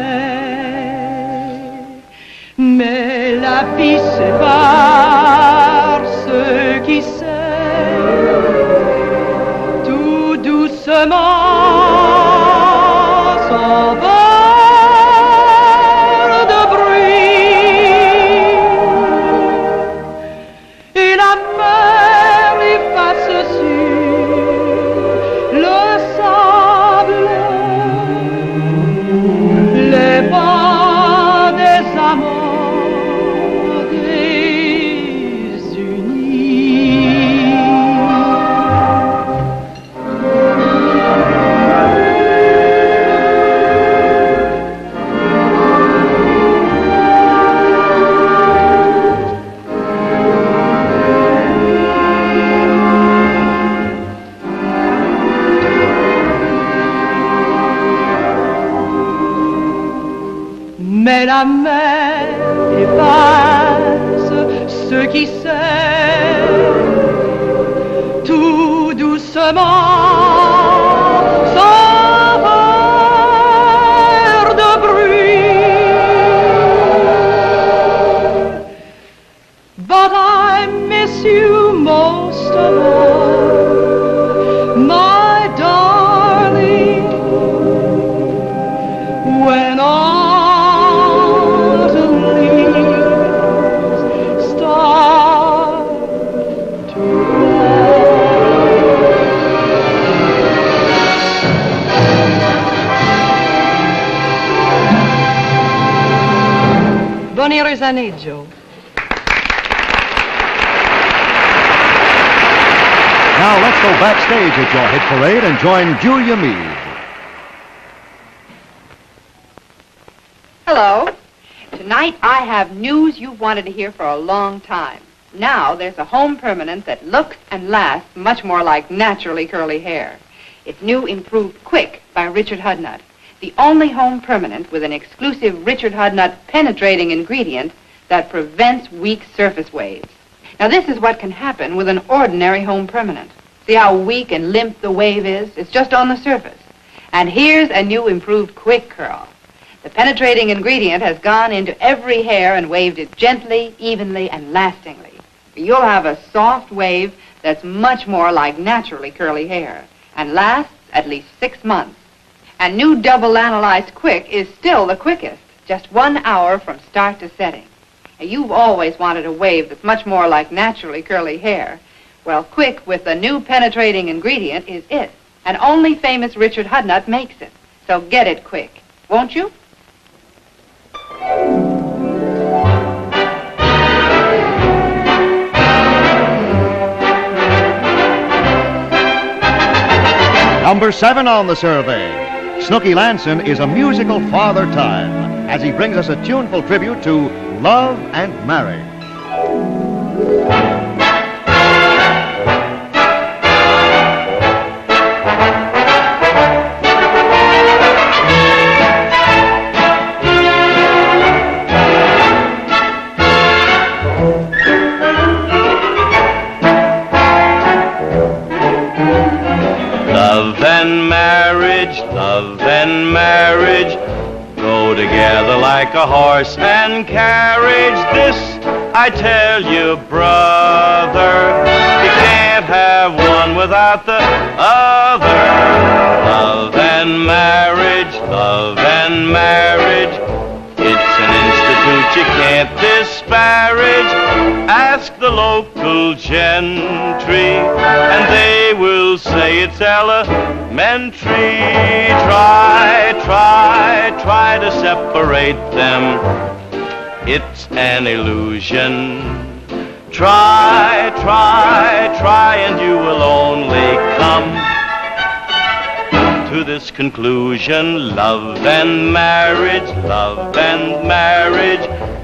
Mais la vie sépare ceux qui s'aiment tout doucement, sans peur de bruit. Et la mer efface sur le sable les pas des amants désunis. Mais la mer efface ceux qui s'aiment tout doucement, sans peur de bruit. But I miss you most of all, my darling, when autumn leaves start to fall. Buon risaneggio. Now let's go backstage at your hit parade and join Julia Meade. Hello. Tonight I have news you've wanted to hear for a long time. Now there's a home permanent that looks and lasts much more like naturally curly hair. It's new improved Quick by Richard Hudnut, the only home permanent with an exclusive Richard Hudnut penetrating ingredient that prevents weak surface waves. Now this is what can happen with an ordinary home permanent. See how weak and limp the wave is? It's just on the surface. And here's a new improved Quick Curl. The penetrating ingredient has gone into every hair and waved it gently, evenly, and lastingly. You'll have a soft wave that's much more like naturally curly hair and lasts at least 6 months. And new double analyzed Quick is still the quickest, just 1 hour from start to setting. Now, you've always wanted a wave that's much more like naturally curly hair. Well, Quick with the new penetrating ingredient is it. And only famous Richard Hudnut makes it. So get it quick, won't you? Number 7 on the survey. Snooky Lanson is a musical father time as he brings us a tuneful tribute to love and marriage. Love and marriage go together like a horse and carriage. This I tell you, brother, you can't have one without the other. Love and marriage, it's an institute you can't disparage. Ask the local gentry, and they will say it's elementary. Try to separate them. It's an illusion. Try, and you will only come to this conclusion. Love and marriage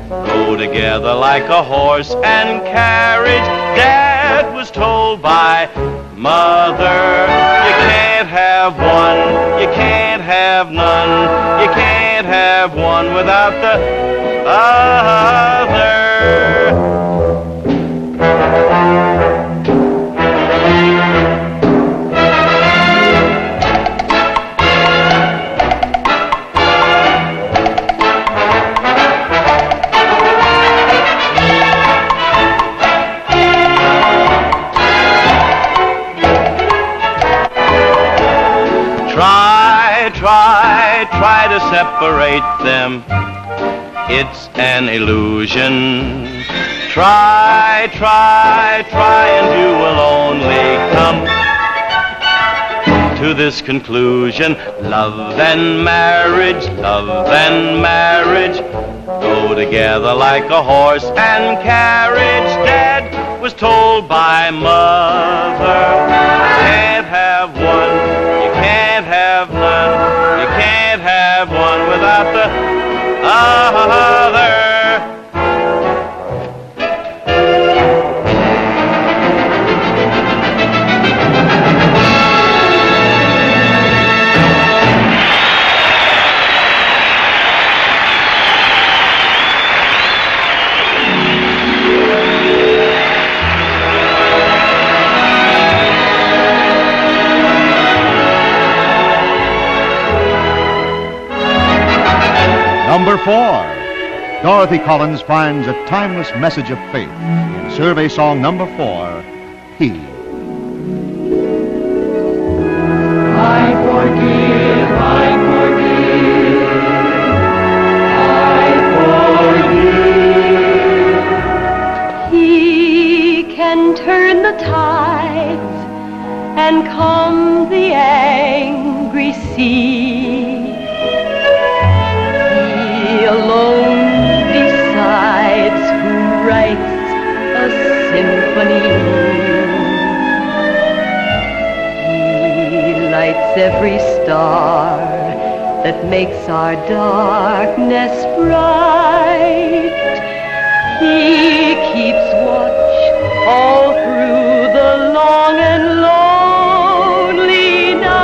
go together like a horse and carriage. Dad was told by Mother, you can't have one, you can't have none, you can't have one without the other. Try to separate them. It's an illusion. Try, and you will only come to this conclusion. Love and marriage go together like a horse and carriage. Dad was told by Mother, you can't have one, you can't have none. You can't have one without the other. Number 4. Dorothy Collins finds a timeless message of faith in survey song number 4, He. I forgive, I forgive, I forgive. He can turn the tides and calm the angry sea. Alone decides who writes a symphony. He lights every star that makes our darkness bright. He keeps watch all through the long and lonely night.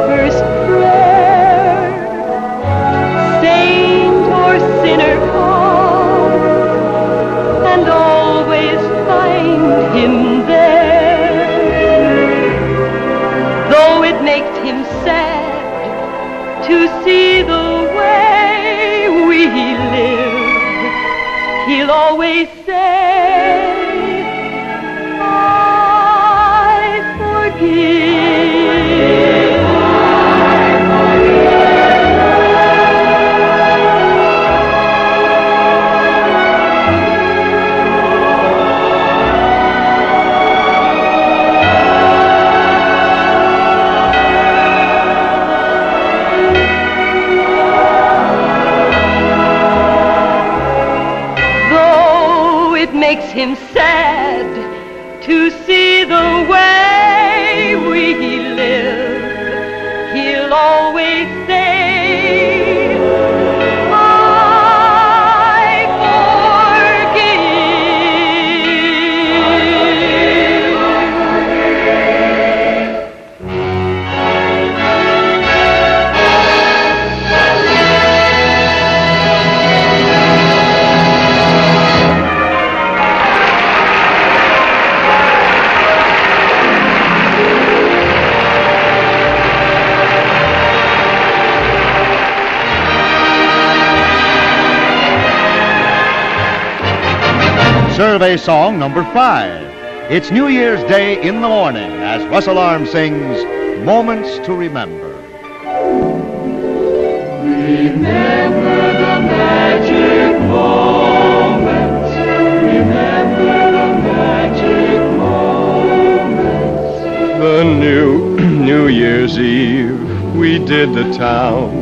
First prayer, saint or sinner call, and always find him there. Though it makes him sad to see the way we live, he'll always say, I forgive. Makes him sad to see the way we live. He'll always say, Survey song number 5. It's New Year's Day in the morning as Russell Arms sings Moments to Remember. Remember the magic moments. Remember the magic moments. The New Year's Eve, we did the town.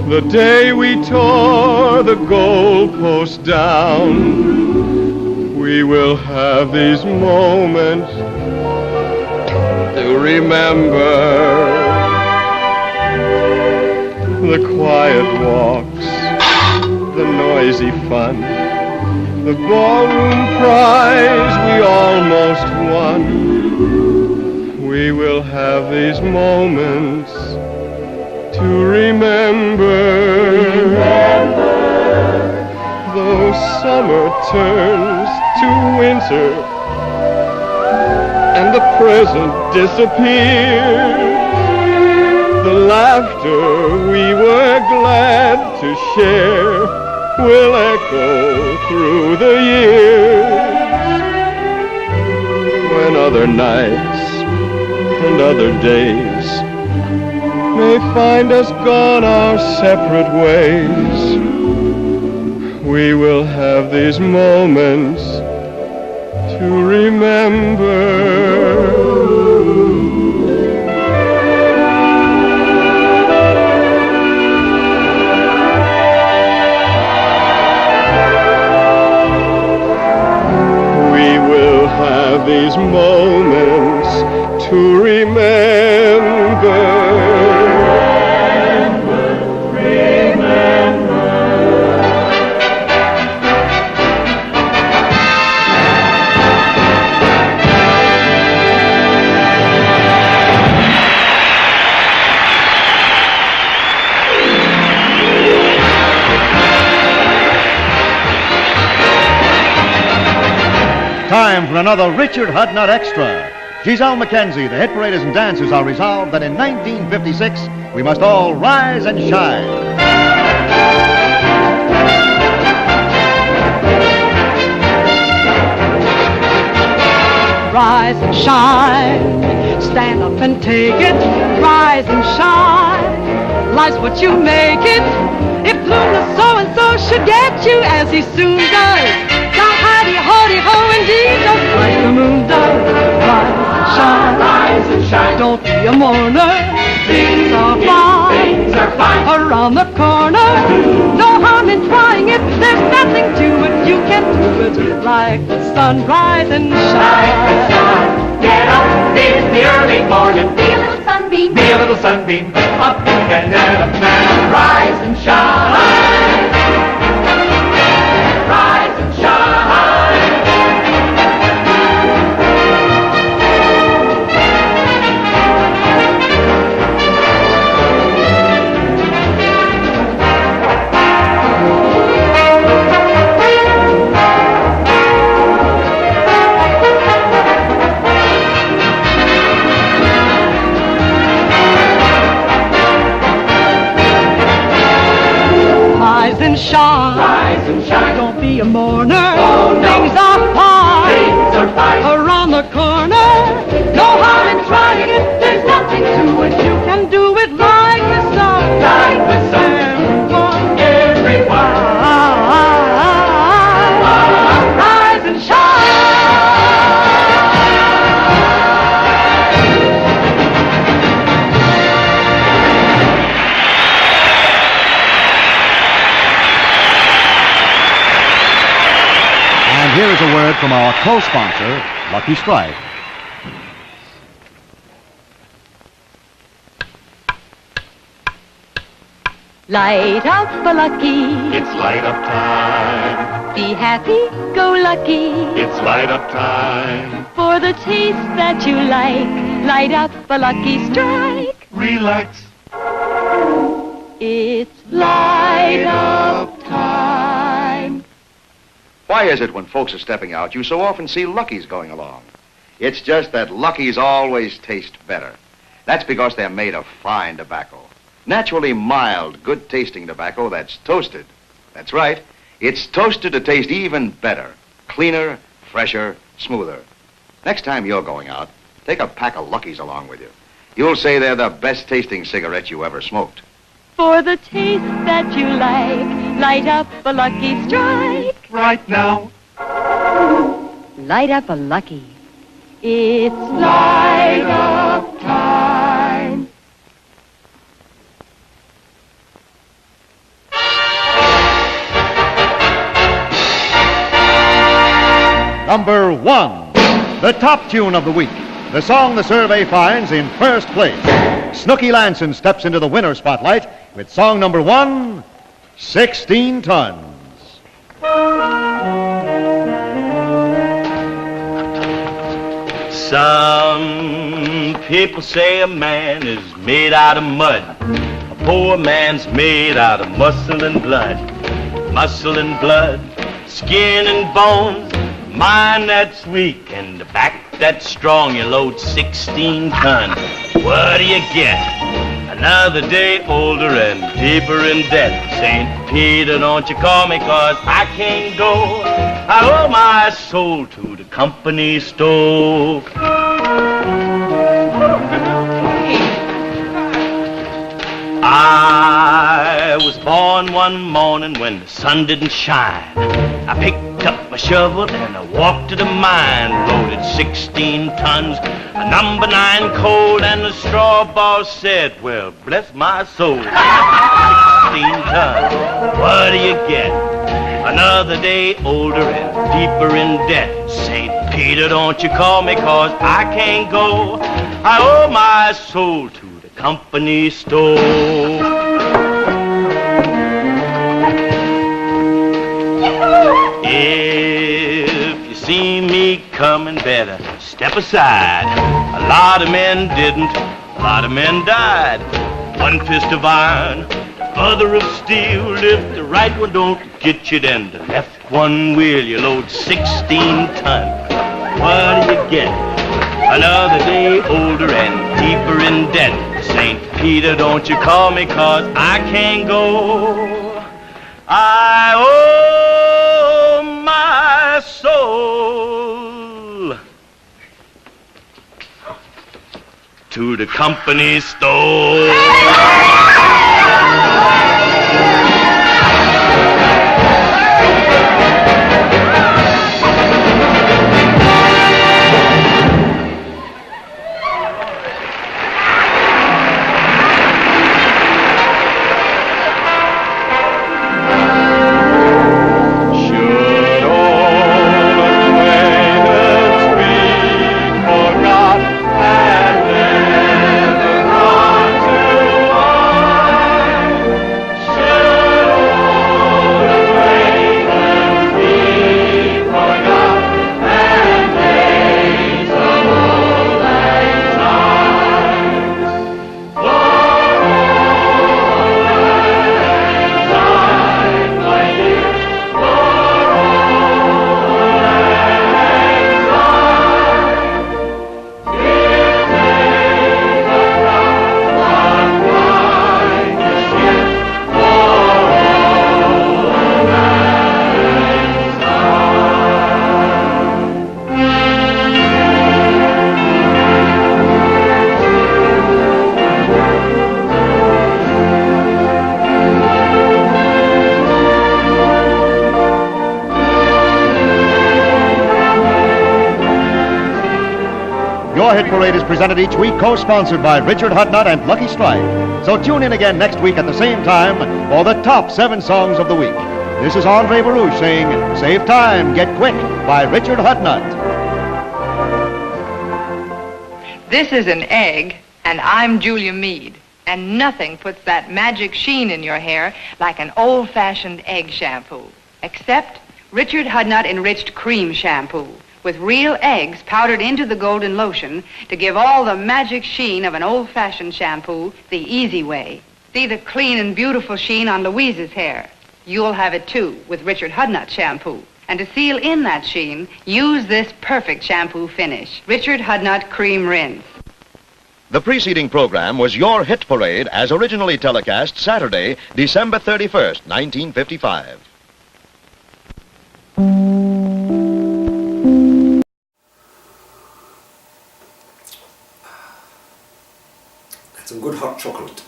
The day we tore the goalpost down. We will have these moments to remember. The quiet walks, the noisy fun, the ballroom prize we almost won. We will have these moments to remember. Though summer turns to winter and the present disappears, the laughter we were glad to share will echo through the years. When other nights and other days may find us gone our separate ways, we will have these moments to remember. These moments to remember. Time for another Richard Hudnut Extra. Giselle Mackenzie, the hit paraders and dancers are resolved that in 1956 we must all rise and shine. Rise and shine, stand up and take it. Rise and shine, life's what you make it. If Luna so-and-so should get you, as he soon does, down hidey-ho-de-ho indeed, just like the moon does. Rise and shine, don't be a mourner. Things are fine, around the corner. No harm in trying it, there's nothing to it. You can do it like the sun. Rise and shine. Get up in the early morning. Be a little sunbeam. Be a little sunbeam. Up and down, up and rise and shine. Rise and shine. Rise and shine, don't be a mourner. Oh, no. Things are fine, around the corner. No harm in trying it, there's nothing to it. You can do it like the sun. Like the sun. Everyone. Rise and shine. And here is a word from our co-sponsor, Lucky Strike. Light up the lucky. It's light up time. Be happy, go lucky. It's light up time. For the taste that you like, light up a Lucky Strike. Relax. It's light up time. Why is it when folks are stepping out, you so often see Luckies going along? It's just that Luckies always taste better. That's because they're made of fine tobacco. Naturally mild, good-tasting tobacco that's toasted. That's right. It's toasted to taste even better. Cleaner, fresher, smoother. Next time you're going out, take a pack of Luckies along with you. You'll say they're the best tasting cigarettes you ever smoked. For the taste that you like, light up a Lucky Strike. Right now. Light up a Lucky. It's light up time. Number 1, the top tune of the week. The song the survey finds in first place. Snooky Lanson steps into the winner spotlight with song number 1, 16 Tons. Some people say a man is made out of mud. A poor man's made out of muscle and blood. Muscle and blood, skin and bones. Mind that's weak and the back that's strong. You load 16 tons. What do you get? Another day older and deeper in debt. St. Peter, don't you call me, 'cause I can't go. I owe my soul to the company store. I was born one morning when the sun didn't shine. I picked up my shovel and I walked to the mine, loaded 16 tons, a number 9 coal, and the straw boss said, well, bless my soul, 16 tons, what do you get? Another day older and deeper in debt. St. Peter, don't you call me, 'cause I can't go. I owe my soul to the company store. If you see me coming, better step aside. A lot of men didn't, a lot of men died. One fist of iron, other of steel. If the right one don't get you, then the left one will. You load 16 tons. What do you get? Another day older and deeper in debt. St. Peter, don't you call me, 'cause I can't go. I owe my soul to the company store. Your Hit Parade is presented each week, co-sponsored by Richard Hudnut and Lucky Strike. So tune in again next week at the same time for the top 7 songs of the week. This is Andre Baruch saying, Save Time, Get Quick by Richard Hudnut. This is an egg, and I'm Julia Mead. And nothing puts that magic sheen in your hair like an old-fashioned egg shampoo. Except Richard Hudnut Enriched Cream Shampoo, with real eggs powdered into the golden lotion to give all the magic sheen of an old-fashioned shampoo the easy way. See the clean and beautiful sheen on Louise's hair. You'll have it, too, with Richard Hudnut Shampoo. And to seal in that sheen, use this perfect shampoo finish, Richard Hudnut Cream Rinse. The preceding program was Your Hit Parade as originally telecast Saturday, December 31st, 1955. chocolate.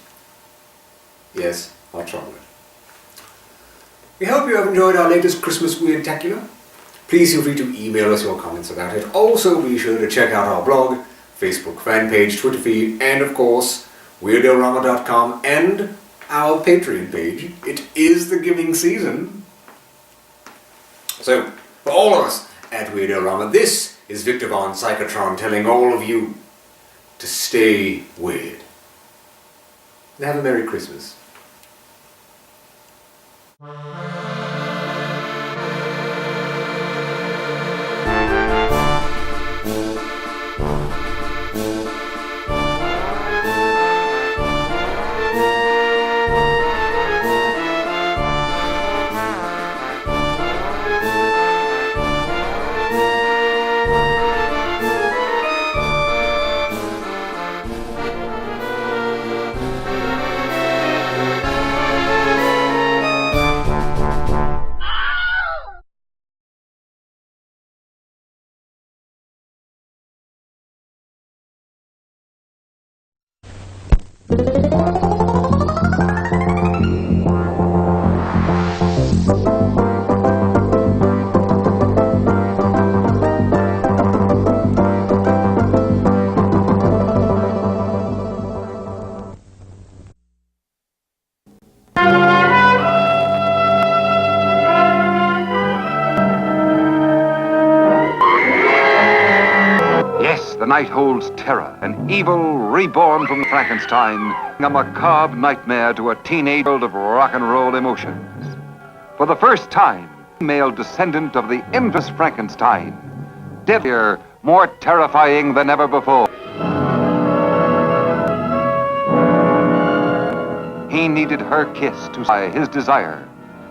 Yes, hot chocolate. We hope you have enjoyed our latest Christmas Weird-tacular. Please feel free to email us your comments about it. Also, be sure to check out our blog, Facebook fan page, Twitter feed, and of course, Weird-O-Rama.com and our Patreon page. It is the giving season. So, for all of us at Weird-O-Rama, this is Victor von Psychotron telling all of you to stay weird. And have a Merry Christmas. The night holds terror, an evil reborn from Frankenstein, a macabre nightmare to a teenage world of rock and roll emotions. For the first time, male descendant of the infamous Frankenstein, deadlier, more terrifying than ever before. He needed her kiss to satisfy his desire,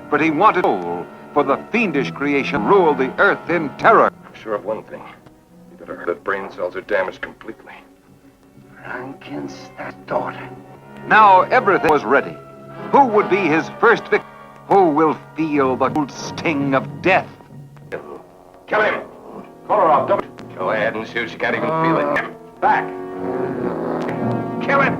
but he wanted soul, for the fiendish creation ruled the earth in terror. I'm sure of one thing. That brain cells are damaged completely. Frankenstein's daughter. Now everything was ready. Who would be his first victim? Who will feel the cold sting of death? Kill him! Call her off, don't it? Go ahead and shoot. She can't even feel it. Back! Kill him!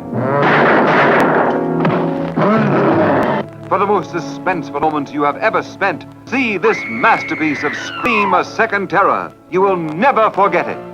For the most suspenseful moments you have ever spent, see this masterpiece of Scream, a Second Terror. You will never forget it.